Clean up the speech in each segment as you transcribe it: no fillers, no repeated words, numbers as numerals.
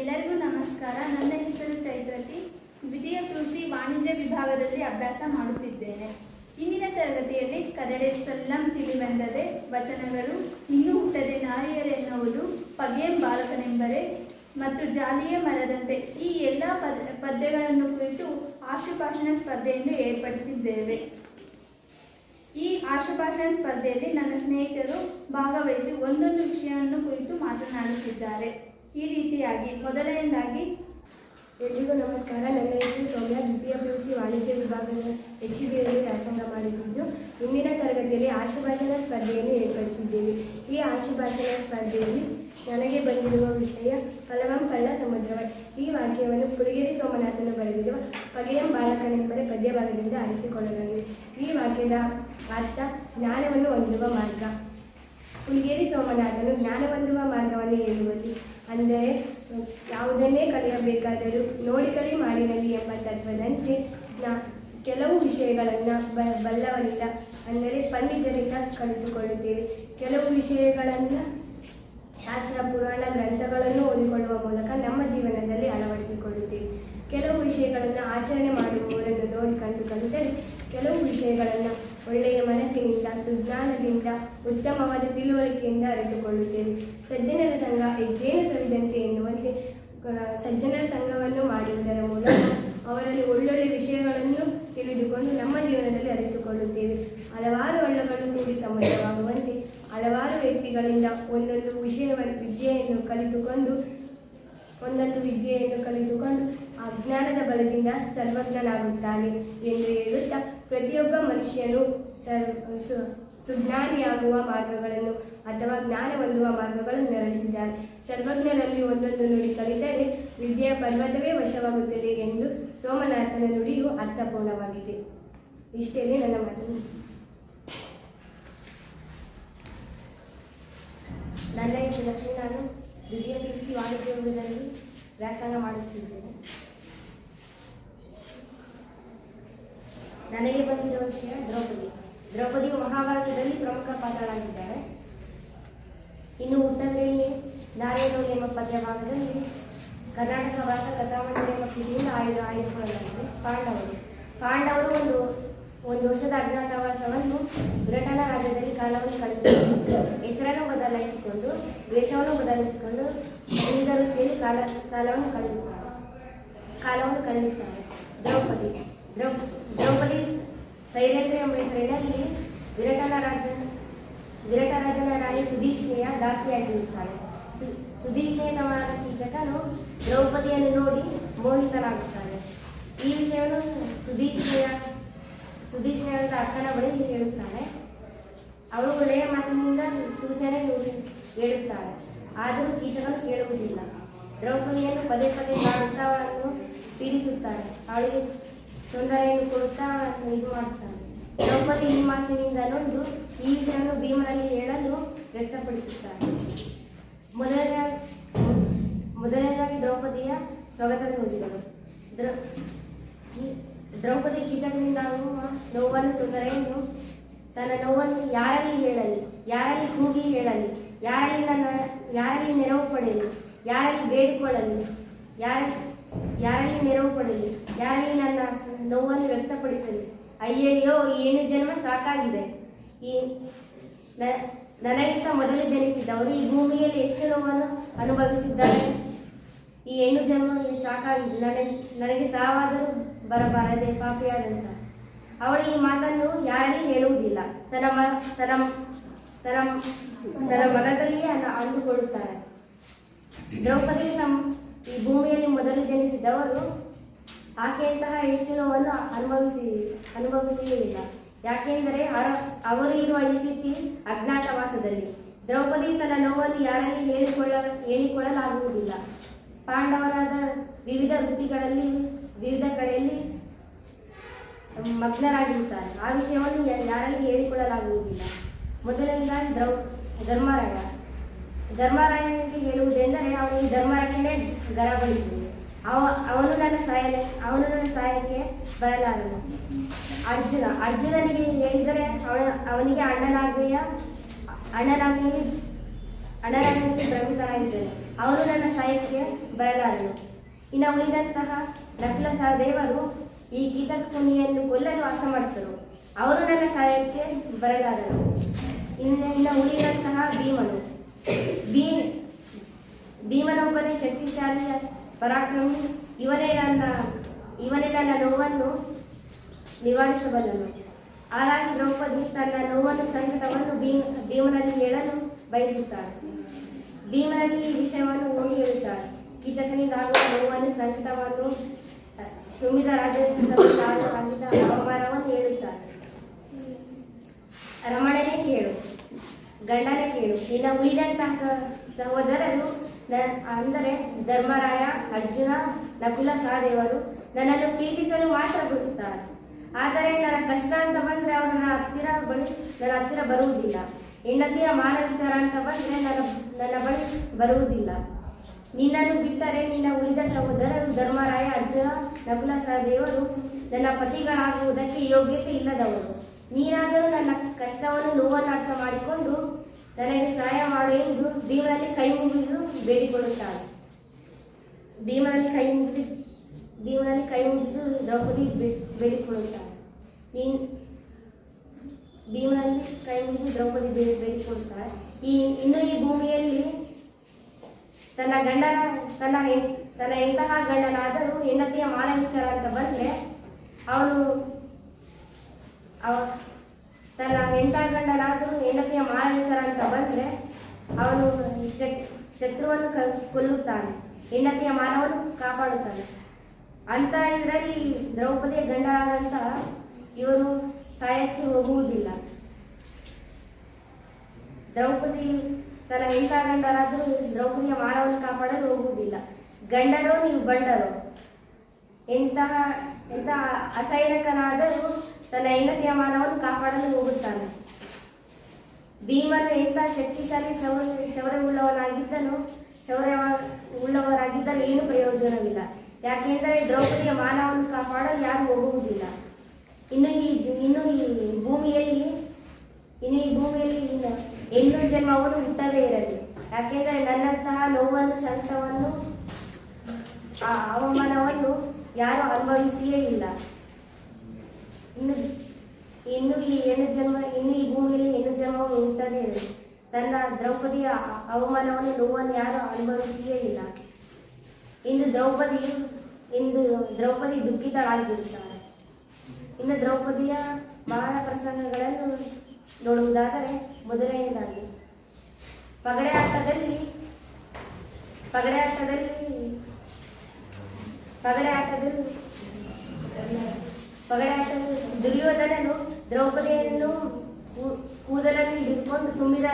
ಎಲ್ಲರಿಗೂ ನಮಸ್ಕಾರ. ನನ್ನ ಹೆಸರು ಚೈತ್ರತಿ. ದ್ವಿತೀಯ ಕೃಷಿ ವಾಣಿಜ್ಯ ವಿಭಾಗದಲ್ಲಿ ಅಭ್ಯಾಸ ಮಾಡುತ್ತಿದ್ದೇನೆ. ಇಂದಿನ ತರಗತಿಯಲ್ಲಿ ಕದಡೆ ಸಲ್ಲಂ ತಿಳಿಬಂದದೆ ವಚನಗಳು, ಇನ್ನೂ ಹುಟ್ಟದೆ ನಾರಿಯರೆನ್ನುವುದು, ಪಗೆಯಂ ಬಾಲಕನೆಂಬರೆ ಮತ್ತು ಜಾಲಿಯ ಮರದಂತೆ ಈ ಎಲ್ಲ ಪದ್ಯಗಳನ್ನು ಕುರಿತು ಆಶುಭಾಷಣ ಸ್ಪರ್ಧೆಯನ್ನು ಏರ್ಪಡಿಸಿದ್ದೇವೆ. ಈ ಆಶುಭಾಷಣ ಸ್ಪರ್ಧೆಯಲ್ಲಿ ನನ್ನ ಸ್ನೇಹಿತರು ಭಾಗವಹಿಸಿ ಒಂದೊಂದು ವಿಷಯವನ್ನು ಕುರಿತು ಮಾತನಾಡುತ್ತಿದ್ದಾರೆ. ಈ ರೀತಿಯಾಗಿ ಮೊದಲನೇದಾಗಿ ಎಲ್ರಿಗೂ ನಮಸ್ಕಾರ. ನನ್ನ ಹೆಸರು ಸೌಮ್ಯ. ದ್ವಿತೀಯ ಪಿಯುಸಿ ವಾಣಿಜ್ಯ ವಿಭಾಗದ HBಯಲ್ಲಿ ವ್ಯಾಸಂಗ ಮಾಡುತ್ತಿದ್ದು, ಇಂದಿನ ತರಗತಿಯಲ್ಲಿ ಆಶುಭಾಷಣ ಸ್ಪರ್ಧೆಯನ್ನು ಏರ್ಪಡಿಸಿದ್ದೇವೆ. ಈ ಆಶುಭಾಷಣ ಸ್ಪರ್ಧೆಯಲ್ಲಿ ನನಗೆ ಬಂದಿರುವ ವಿಷಯ ಕಲವಂ ಕಳ್ಳ ಸಮುದ್ರವ. ಈ ವಾಕ್ಯವನ್ನು ಪುಲಿಗೇರಿ ಸೋಮನಾಥನು ಬರೆದಿರುವ ಪಗೆಯಂ ಬಾಲಕನೆಂಬರೆ ಪದ್ಯಭಾಗದಿಂದ ಆರಿಸಿಕೊಳ್ಳಲಾಗಿದೆ. ಈ ವಾಕ್ಯದ ಅರ್ಥ ಜ್ಞಾನವನ್ನು ಹೊಂದುವ ಮಾರ್ಗ. ಪುಲಿಗೇರಿ ಸೋಮನಾಥನು ಜ್ಞಾನ ಹೊಂದುವ ಮಾರ್ಗವನ್ನು ಹೇಳುವಲ್ಲಿ, ಅಂದರೆ ಯಾವುದನ್ನೇ ಕಲಿಯಬೇಕಾದರೂ ನೋಡಿ ಕಲಿ ಮಾಡಿನಲ್ಲಿ ಎಂಬ ತತ್ವದಂತೆ ಕೆಲವು ವಿಷಯಗಳನ್ನು ಬಲ್ಲವರಿಂದ, ಅಂದರೆ ಪಂಡಿತರಿಂದ ಕಲಿತುಕೊಳ್ಳುತ್ತೇವೆ. ಕೆಲವು ವಿಷಯಗಳನ್ನು ಶಾಸ್ತ್ರ ಪುರಾಣ ಗ್ರಂಥಗಳನ್ನು ಓದಿಕೊಳ್ಳುವ ಮೂಲಕ ನಮ್ಮ ಜೀವನದಲ್ಲಿ ಅಳವಡಿಸಿಕೊಳ್ಳುತ್ತೇವೆ. ಕೆಲವು ವಿಷಯಗಳನ್ನು ಆಚರಣೆ ಮಾಡುವವರನ್ನು ನೋಡಿ ಕಲಿತರೆ, ಕೆಲವು ವಿಷಯಗಳನ್ನು ಒಳ್ಳೆಯ ಮನಸ್ಸಿನಿಂದ, ಸುಜ್ಞಾನದಿಂದ, ಉತ್ತಮವಾದ ತಿಳುವಳಿಕೆಯಿಂದ ಅರಿತುಕೊಳ್ಳುತ್ತೇವೆ. ಸಜ್ಜನರ ಸಂಘ ಹೆಜ್ಜೇನು ಸವಿದಂತೆ ಎನ್ನುವಂತೆ ಸಜ್ಜನರ ಸಂಘವನ್ನು ಮಾಡುವುದರ ಮೂಲಕ ಅವರಲ್ಲಿ ಒಳ್ಳೊಳ್ಳೆ ವಿಷಯಗಳನ್ನು ತಿಳಿದುಕೊಂಡು ನಮ್ಮ ಜೀವನದಲ್ಲಿ ಅರಿತುಕೊಳ್ಳುತ್ತೇವೆ. ಹಲವಾರು ಹಳ್ಳಗಳು ಕೂಡಿ ಸಮುದ್ರವಾಗುವಂತೆ ಹಲವಾರು ವ್ಯಕ್ತಿಗಳಿಂದ ಒಂದೊಂದು ವಿದ್ಯೆಯನ್ನು ಕಲಿತುಕೊಂಡು ಅಜ್ಞಾನದ ಬಲದಿಂದ ಸರ್ವಜ್ಞನಾಗುತ್ತಾನೆ ಎಂದು ಹೇಳುತ್ತಾ, ಪ್ರತಿಯೊಬ್ಬ ಮನುಷ್ಯನು ಸುಜ್ಞಾನಿಯಾಗುವ ಮಾರ್ಗಗಳನ್ನು ಅಥವಾ ಜ್ಞಾನ ಹೊಂದುವ ಮಾರ್ಗಗಳನ್ನು ನಡೆಸಿದ್ದಾರೆ. ಸರ್ವಜ್ಞರಲ್ಲಿ ಒಂದೊಂದು ನುಡಿ ಕಲಿತರೆ ವಿದ್ಯೆಯ ಪರ್ವತವೇ ವಶವಾಗುತ್ತದೆ ಎಂದು ಸೋಮನಾಥನ ನುಡಿಯು ಅರ್ಥಪೂರ್ಣವಾಗಿದೆ. ಇಷ್ಟೇ ನನ್ನ ಮಾತು. ನನ್ನ ಹೆಸರು ಲಕ್ಷ್ಮೀ. ನಾನು ದ್ವಿತೀಯ ಪಿಯುಸಿ ವಾಣಿಜ್ಯ ವಿಭಾಗದಲ್ಲಿ ವ್ಯಾಸಂಗ ಮಾಡುತ್ತಿದ್ದೇನೆ. ನನಗೆ ಬಂದಿರುವ ವಿಷಯ ದ್ರೌಪದಿಯು ಮಹಾಭಾರತದಲ್ಲಿ ಪ್ರಮುಖ ಪಾತ್ರರಾಗಿದ್ದಾಳೆ. ಇನ್ನು ಹುಟ್ಟದಲ್ಲಿ ನಾರಿಯರು ಎಂಬ ಪದ್ಯಭಾಗದಲ್ಲಿ ಕರ್ನಾಟಕ ಭಾರತ ಕಥಾಮಂದಿರ ಎಂಬ ಕೃತಿಯಿಂದ ಆಯ್ದುಕೊಳ್ಳಲಾಗಿದೆ. ಪಾಂಡವರು ಒಂದು ವರ್ಷದ ಅಜ್ಞಾತವಾಸವನ್ನು ವಿರಾಟನ ರಾಜ್ಯದಲ್ಲಿ ಕಾಲವನ್ನು ಕಳೆದುಕೊಂಡು ಹೆಸರನ್ನು ಬದಲಾಯಿಸಿಕೊಂಡು ವೇಷವನ್ನು ಬದಲಿಸಿಕೊಂಡು ವಿವಿಧ ರೀತಿಯಲ್ಲಿ ಕಾಲವನ್ನು ಕಳೆಯುತ್ತಾರೆ. ದ್ರೌಪದಿ ಸೈರೇಂದ್ರ ಎಂಬ ಹೆಸರಿನಲ್ಲಿ ವಿರಾಟರಾಜನ ರಾಣಿ ಸುಧೀಷ್ಣೆಯ ದಾಸಿಯಾಗಿರುತ್ತಾಳೆ. ಸುಧೀಷ್ಣೆಯನವಾದ ಕೀಚಕನು ದ್ರೌಪದಿಯನ್ನು ನೋಡಿ ಮೋಹಿತನಾಗುತ್ತಾನೆ. ಈ ವಿಷಯವನ್ನು ಸುಧೀಷ್ಣೆಯಾದ ಅಕ್ಕನ ಬಳಿ ಹೇಳುತ್ತಾನೆ. ಅವಳು ಒಳ್ಳೆಯ ಮಾತಿನಿಂದ ಸೂಚನೆ ಹೇಳುತ್ತಾಳೆ, ಆದರೂ ಕೀಚಕನು ಕೇಳುವುದಿಲ್ಲ. ದ್ರೌಪದಿಯನ್ನು ಪದೇ ಪದೇ ಮಾಡುತ್ತಾ ಅವಳನ್ನು ಪೀಡಿಸುತ್ತಾನೆ. ಅವಳಿಗೆ ತೊಂದರೆಯನ್ನು ಕೊಡುತ್ತಾ ಇದು ಮಾಡುತ್ತಾನೆ. ದ್ರೌಪದಿ ಈ ಮಾತಿನಿಂದ ನೊಂದು ಈ ವಿಷಯವನ್ನು ಭೀಮನಲ್ಲಿ ಹೇಳಲು ವ್ಯಕ್ತಪಡಿಸುತ್ತಾರೆ. ಮೊದಲನೇದಾಗಿ ದ್ರೌಪದಿಯ ಸ್ವಾಗತವನ್ನು ಓದಿದಳು. ದ್ರೌಪದಿ ಕೀಚಕನಿಂದ ಆಗುವ ನೋವನ್ನು, ತೊಂದರೆಯನ್ನು, ತನ್ನ ನೋವನ್ನು ಯಾರಲ್ಲಿ ಹೇಳಲಿ, ಯಾರಲ್ಲಿ ಕೂಗಿ ಹೇಳಲಿ, ಯಾರಲ್ಲಿ ನೆರವು ಪಡೆಯಲಿ, ಯಾರಲ್ಲಿ ಬೇಡಿಕೊಳ್ಳಲಿ, ಯಾರಲ್ಲಿ ನೆರವು ಪಡೆಯಲಿ, ಯಾರಲ್ಲಿ ನನ್ನ ನೋವನ್ನು ವ್ಯಕ್ತಪಡಿಸಲಿ. ಅಯ್ಯಯ್ಯೋ, ಈ ಹೆಣ್ಣು ಜನ್ಮ ಸಾಕಾಗಿದೆ. ನನಗಿಂತ ಮೊದಲು ಜನಿಸಿದವರು ಈ ಭೂಮಿಯಲ್ಲಿ ಎಷ್ಟು ನೋವನ್ನು ಅನುಭವಿಸಿದ್ದಾರೆ. ಈ ಹೆಣ್ಣು ಜನ್ಮ ಸಾಕಾಗಿದೆ. ನನಗೆ ಸಾವಾದರೂ ಬರಬಾರದೆ ಪಾಪಿಯಾದಂತ. ಅವಳು ಈ ಮಾತನ್ನು ಯಾರಲ್ಲಿ ಹೇಳುವುದಿಲ್ಲ. ತನ್ನ ಮನದಲ್ಲಿಯೇ ಅಂದುಕೊಳ್ಳುತ್ತಾಳೆ. ದ್ರೌಪದಿ ಈ ಭೂಮಿಯಲ್ಲಿ ಮೊದಲು ಜನಿಸಿದವರು ಆಕೆಯಂತಹ ಎಷ್ಟು ನೋವನ್ನು ಅನುಭವಿಸಲಿಲ್ಲ. ಯಾಕೆಂದರೆ ಅವರು ಇರುವ ಈ ಸ್ಥಿತಿ ಅಜ್ಞಾತವಾಸದಲ್ಲಿ. ದ್ರೌಪದಿ ತನ್ನ ನೋವನ್ನು ಯಾರಲ್ಲಿ ಹೇಳಿಕೊಳ್ಳಲಾಗುವುದಿಲ್ಲ. ಪಾಂಡವರಾದ ವಿವಿಧ ವೃತ್ತಿಗಳಲ್ಲಿ ವಿವಿಧ ಕಡೆಯಲ್ಲಿ ಮಗ್ನರಾಗಿರುತ್ತಾರೆ. ಆ ವಿಷಯವನ್ನು ಯಾರಲ್ಲಿ ಹೇಳಿಕೊಳ್ಳಲಾಗುವುದಿಲ್ಲ. ಮೊದಲನೇದಾಗಿ ಧರ್ಮರಾಯನಿಗೆ ಹೇಳುವುದೆಂದರೆ, ಅವನಿಗೆ ಧರ್ಮರಕ್ಷಣೆ ಗರಬಡಿಸುವುದು. ಅವನು ನನ್ನ ಸಹಾಯಕ್ಕೆ ಬರಲಾರನು. ಅರ್ಜುನನಿಗೆ ಹೇಳಿದರೆ ಅವನಿಗೆ ಅಣ್ಣನಾಗಿ ಭ್ರಮಿತನಾಗಿದ್ದಾನೆ. ಅವನು ನನ್ನ ಸಹಾಯಕ್ಕೆ ಬರಲಾರನು. ಇನ್ನು ಉಳಿದಂತಹ ನಕುಲ ಸಹದೇವರು ಈ ಕೀಚಕ ಮುನಿಯನ್ನು ಕೊಲ್ಲಲು ಆಸಮರ್ಥರು. ಅವರು ನನ್ನ ಸಹಾಯಕ್ಕೆ ಬರಲಾರರು. ಇನ್ನು ಉಳಿದಂತಹ ಭೀಮನು. ಭೀಮನೊಬ್ಬನೇ ಶಕ್ತಿಶಾಲಿಯ ಪರಾಕ್ರಮಿ. ಇವನೇ ನನ್ನ ನೋವನ್ನು ನಿವಾರಿಸಬಲ್ಲನು. ಹಾಗಾಗಿ ದ್ರೌಪದಿ ತನ್ನ ನೋವನ್ನು ಸಂಕಟವನ್ನು ಭೀಮನಲ್ಲಿ ಹೇಳಲು ಬಯಸುತ್ತಾಳೆ. ಭೀಮನಲ್ಲಿ ಈ ವಿಷಯವನ್ನು ಹೋಗಿ ಹೇಳುತ್ತಾಳೆ. ಕೀಚಕನಿಂದಾಗುವ ನೋವನ್ನು ಸಂಕಟವನ್ನು ತುಂಬಿದ ರಾಜ್ಯದಿಂದ ಅವಮಾನವನ್ನು ಹೇಳುತ್ತಾಳೆ. ರಮಣನೇ ಕೇಳು, ಗಂಡನೇ ಕೇಳು. ಇನ್ನು ಉಳಿದಂತಹ ಸಹೋದರರು ಅಂದರೆ ಧರ್ಮರಾಯ, ಅರ್ಜುನ, ನಕುಲ ಸಹದೇವರು ನನ್ನನ್ನು ಪ್ರೀತಿಸಲು ಮಾತ್ರ ಬಿಡುತ್ತಾರೆ. ಆದರೆ ನನ್ನ ಕಷ್ಟ ಅಂತ ಬಂದರೆ ಅವರು ನನ್ನ ಹತ್ತಿರ ಬರುವುದಿಲ್ಲ. ಹೆಂಡತಿಯ ಮಾನ ವಿಚಾರ ಅಂತ ಬಂದರೆ ನನ್ನ ಬಳಿ ಬರುವುದಿಲ್ಲ. ನಿನ್ನನ್ನು ಬಿಟ್ಟರೆ ನಿನ್ನ ಉಳಿದ ಸಹೋದರರು ಧರ್ಮರಾಯ, ಅರ್ಜುನ, ನಕುಲ ಸಹದೇವರು ನನ್ನ ಪತಿಗಳಾಗುವುದಕ್ಕೆ ಯೋಗ್ಯತೆ ಇಲ್ಲದವರು. ನೀನಾದರೂ ನನ್ನ ಕಷ್ಟವನ್ನು ನೋವನ್ನು ಅರ್ಥ ಮಾಡಿಕೊಂಡು ನನಗೆ ಸಹಾಯ ಮಾಡು ಎಂದು ಭೀಮನಲ್ಲಿ ಕೈ ಮುಗಿದು ಬೇಡಿಕೊಳ್ಳುತ್ತಾಳೆ. ಭೀಮನಲ್ಲಿ ಕೈ ಮುಗಿದು ದ್ರೌಪದಿ ಬೇಡಿಕೊಳ್ಳುತ್ತಾಳೆ. ಭೀಮನಲ್ಲಿ ಕೈ ಮುಗಿದು ದ್ರೌಪದಿ ಬೇಡಿಕೊಳ್ಳುತ್ತಾಳೆ. ಇನ್ನು ಈ ಭೂಮಿಯಲ್ಲಿ ತನ್ನ ಎಂತಹ ಗಂಡನಾದರೂ ಹೆಂಡತಿಯ ಮಾನ ವಿಚಾರ ಅಂತ ಬಂದರೆ ಹೆಂಡತಿಯ ಮಾನ ವಿಚಾರ ಅಂತ ಬಂದರೆ ಅವನು ಶತ್ರುವನ್ನು ಕೊಲ್ಲುತ್ತಾನೆ, ಹೆಂಡತಿಯ ಮಾನವನ್ನು ಕಾಪಾಡುತ್ತಾನೆ. ಅಂತ ಇದರಲ್ಲಿ ದ್ರೌಪದಿಯ ಗಂಡನಾದಂತಹ ಇವನು ಸಾಯಕ್ಕೆ ಹೋಗುವುದಿಲ್ಲ. ದ್ರೌಪದಿ ತನ್ನ ಎಂಥ ಗಂಡರಾದರೂ ದ್ರೌಪದಿಯ ಮಾನವನ್ನು ಕಾಪಾಡಲು ಹೋಗುವುದಿಲ್ಲ. ಗಂಡರೋ ನೀವು ಬಂಡರೋ, ಎಂಥ ಅಸೈನಿಕನಾದರೂ ತನ್ನ ಹೆಂಡತಿಯ ಮಾನವನ್ನು ಕಾಪಾಡಲು ಹೋಗುತ್ತಾನೆ. ಭೀಮನು ಎಂಥ ಶಕ್ತಿಶಾಲಿ ಶೌರ್ಯವುಳ್ಳವರಾಗಿದ್ದರೆ ಏನು ಪ್ರಯೋಜನವಿಲ್ಲ. ಯಾಕೆಂದರೆ ದ್ರೌಪದಿಯ ಮಾನವನ್ನು ಕಾಪಾಡಲು ಯಾರು ಹೋಗುವುದಿಲ್ಲ. ಇನ್ನು ಈ ಭೂಮಿಯಲ್ಲಿ ಹೆಣ್ಣು ಜನ್ಮವನ್ನು ಹುಟ್ಟದೇ ಇರಲಿ. ಯಾಕೆಂದರೆ ನನ್ನಂತಹ ನೋವನ್ನು, ಸಂಕಟವನ್ನು, ಅವಮಾನವನ್ನು ಯಾರು ಅನುಭವಿಸಿಯೇ ಇಲ್ಲ. ಇನ್ನು ಈ ಭೂಮಿಯಲ್ಲಿ ಹೆಣ್ಣು ಜನ್ಮವನ್ನು ಹುಟ್ಟದೇ ಇರಲಿ. ತನ್ನ ದ್ರೌಪದಿಯ ಅವಮಾನವನ್ನು, ನೋವನ್ನು ಯಾರು ಅನುಭವಿಸಿಯೇ ಇಲ್ಲ. ಇಂದು ದ್ರೌಪದಿ ದುಃಖಿತಳಾಗಿರುತ್ತಾಳೆ. ಇನ್ನು ದ್ರೌಪದಿಯ ಮಹಾನ ಪ್ರಸಂಗಗಳನ್ನು ನೋಡುವುದಾದರೆ ಮೊದಲನೆಯದಾಗಿ ಪಗಡೆ ಆಟದಲ್ಲಿ ದುರ್ಯೋಧನನು ದ್ರೌಪದಿಯನ್ನು ಕೂದಲನ್ನು ಹಿಡಿದುಕೊಂಡು ತುಂಬಿದ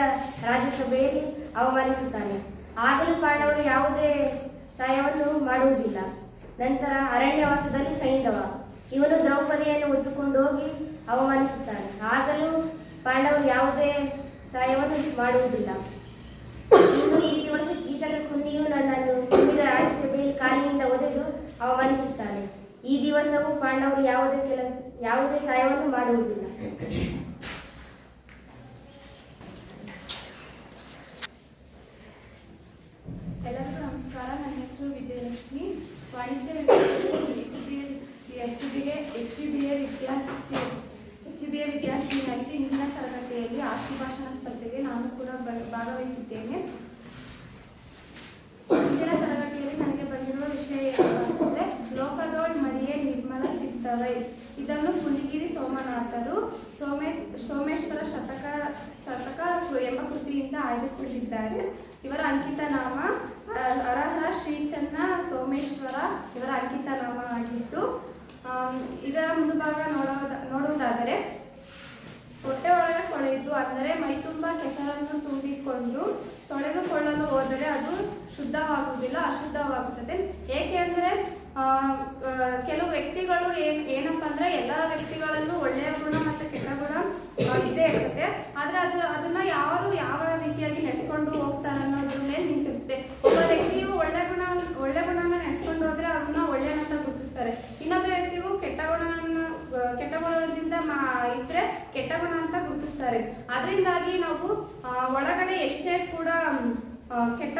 ರಾಜ್ಯಸಭೆಯಲ್ಲಿ ಅವಮಾನಿಸುತ್ತಾನೆ. ಆಗಲೂ ಪಾಂಡವರು ಯಾವುದೇ ಸಹಾಯವನ್ನು ಮಾಡುವುದಿಲ್ಲ. ನಂತರ ಅರಣ್ಯವಾಸದಲ್ಲಿ ಸೈಂಧವ ಇವನು ದ್ರೌಪದಿಯನ್ನು ಹೊತ್ತುಕೊಂಡು ಹೋಗಿ ಅವಮಾನಿಸುತ್ತಾನೆ. ಆಗಲೂ ಪಾಂಡವರು ಯಾವುದೇ ಸಹಾಯವನ್ನು ಮಾಡುವುದಿಲ್ಲ. ಇನ್ನು ಈ ದಿವಸ ಕೀಚಕ ಕುನ್ನಿಯು ನನ್ನನ್ನು ತುಂಬಿದ ರಾಜ್ಯಸಭೆಯಲ್ಲಿ ಕಾಲಿನಿಂದ ಒದೆದು ಅವಮಾನಿಸುತ್ತಾನೆ. ಈ ದಿವಸವೂ ಪಾಂಡವರು ಯಾವುದೇ ಸಹಾಯವನ್ನು ಮಾಡುವುದಿಲ್ಲ. ಎಲ್ಲರಿಗೂ ನಮಸ್ಕಾರ. ನನ್ನ ಹೆಸರು ವಿಜಯಲಕ್ಷ್ಮಿ. ವಾಣಿಜ್ಯ ವಿಭಾಗದಲ್ಲಿ HBA ವಿದ್ಯಾರ್ಥಿನಿಯಾಗಿದ್ದು ಇಂದಿನ ತರಗತಿಯಲ್ಲಿ ಆಶುಭಾಷಣ ಸ್ಪರ್ಧೆಗೆ ನಾನು ಕೂಡ ಭಾಗವಹಿಸಿದ್ದೇನೆ. ಇಂದಿನ ತರಗತಿಯಲ್ಲಿ ನನಗೆ ಬಂದಿರುವ ವಿಷಯ ಏನಂದರೆ ಲೋಕದೋಳ್ ಮರಿಯೇ ನಿರ್ಮಲ ಚಿತ್ತವೈ. ಇದನ್ನು ಪುಲಿಗಿರಿ ಸೋಮನಾಥರು ಸೋಮೇಶ್ವರ ಶತಕ ಎಂಬ ಕೃತಿಯಿಂದ ಆಯ್ದುಕೊಂಡಿದ್ದಾರೆ. ಇವರ ಅಂಕಿತ ನಾಮ ಹರಹರ ಶ್ರೀಚನ್ನ ಸೋಮೇಶ್ವರ ಇವರ ಅಂಕಿತ ನಾಮ ಆಗಿತ್ತು. ಇದರ ಮುಂದುಭಾಗ ನೋಡುವುದಾದರೆ ಹೊಟ್ಟೆ ಒಳಗೆ ಕೊಳೆಯಿತು ಅಂದರೆ ಮೈತುಂಬ ಕೆಸರನ್ನು ತುಂಬಿಕೊಂಡು ತೊಳೆದುಕೊಳ್ಳಲು ಹೋದರೆ ಅದು ಶುದ್ಧವಾಗುವುದಿಲ್ಲ, ಅಶುದ್ಧವಾಗುತ್ತದೆ. ಏಕೆ ಅಂದರೆ ಕೆಲವು ವ್ಯಕ್ತಿಗಳು ಏನಪ್ಪ ಅಂದರೆ ಎಲ್ಲ ವ್ಯಕ್ತಿಗಳಲ್ಲೂ ಒಳ್ಳೆಯ ಗುಣ ಮತ್ತು ಕೆಟ್ಟ ಗುಣ ಇದ್ದೇ ಇರುತ್ತೆ. ಆದರೆ ಅದನ್ನ ಯಾವ ರೀತಿಯಾಗಿ ನಡೆಸ್ಕೊಂಡು ಹೋಗ್ತಾರೆ ಅನ್ನೋದ್ರ ಮೇಲೆ ನಿಂತಿರುತ್ತೆ. ಒಬ್ಬ ವ್ಯಕ್ತಿಯು ಒಳ್ಳೆ ಗುಣನ ನಡೆಸ್ಕೊಂಡು ಹೋದ್ರೆ ಅದನ್ನ ಒಳ್ಳೆಯನಂತ ಗುರುತಿಸ್ತಾರೆ. ಇನ್ನೊಬ್ಬ ವ್ಯಕ್ತಿಗೂ ಕೆಟ್ಟ ಗುಣದಿಂದ ಇದ್ರೆ ಕೆಟ್ಟ ಗುಣ ಅಂತ ಗುರುತಿಸ್ತಾರೆ. ಅದರಿಂದಾಗಿ ನಾವು ಒಳಗಡೆ ಎಷ್ಟೇ ಕೂಡ ಕೆಟ್ಟ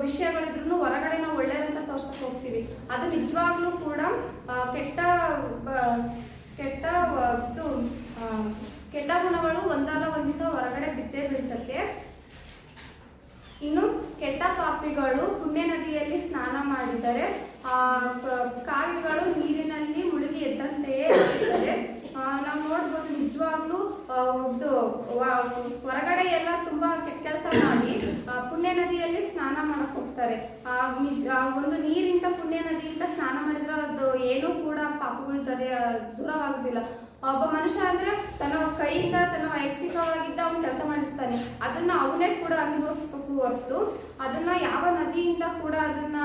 ವಿಷಯಗಳಿದ್ರು ಹೊರಗಡೆ ನಾವು ಒಳ್ಳೇದಂತ ತೋರ್ಸಕ್ ಹೋಗ್ತೀವಿ. ಅದು ನಿಜವಾಗ್ಲೂ ಕೂಡ ಕೆಟ್ಟ ಗುಣಗಳು ಒಂದಲ್ಲ ಒಂದು ದಿವಸ ಹೊರಗಡೆ ಬಿದ್ದೇ ಬೀಳ್ತದೆ. ಇನ್ನು ಕೆಟ್ಟ ಪಾಪಿಗಳು ಪುಣ್ಯ ನದಿಯಲ್ಲಿ ಸ್ನಾನ ಮಾಡಿದರೆ ಕಾವಿಗಳು ನೀರಿನಲ್ಲಿ ಮುಳುಗಿ ಎದ್ದಂತೆಯೇ ಇರುತ್ತದೆ. ನಾವು ನೋಡ್ಬೋದು ನಿಜವಾಗ್ಲೂ ಹೊರಗಡೆ ಎಲ್ಲ ತುಂಬಾ ಕೆಟ್ಟ ಕೆಲಸ ಮಾಡಿ ಪುಣ್ಯ ನದಿಯಲ್ಲಿ ಸ್ನಾನ ಮಾಡಕ್ ಹೋಗ್ತಾರೆ. ಒಂದು ನೀರಿಂದ ಪುಣ್ಯ ನದಿಯಿಂದ ಸ್ನಾನ ಮಾಡಿದ್ರೆ ಅದು ಏನೂ ಕೂಡ ಪಾಪಗಳು ದೂರವಾಗುದಿಲ್ಲ. ಒಬ್ಬ ಮನುಷ್ಯ ಅಂದ್ರೆ ತನ್ನ ಕೈಯಿಂದ ತನ್ನ ವೈಯಕ್ತಿಕವಾಗಿದ್ದ ಅವನು ಕೆಲಸ ಮಾಡಿರ್ತಾನೆ, ಅದನ್ನ ಅವನೇ ಕೂಡ ಅನುಭವಿಸ್ಬೇಕು ಹೊರತು ಅದನ್ನ ಯಾವ ನದಿಯಿಂದ ಕೂಡ ಅದನ್ನ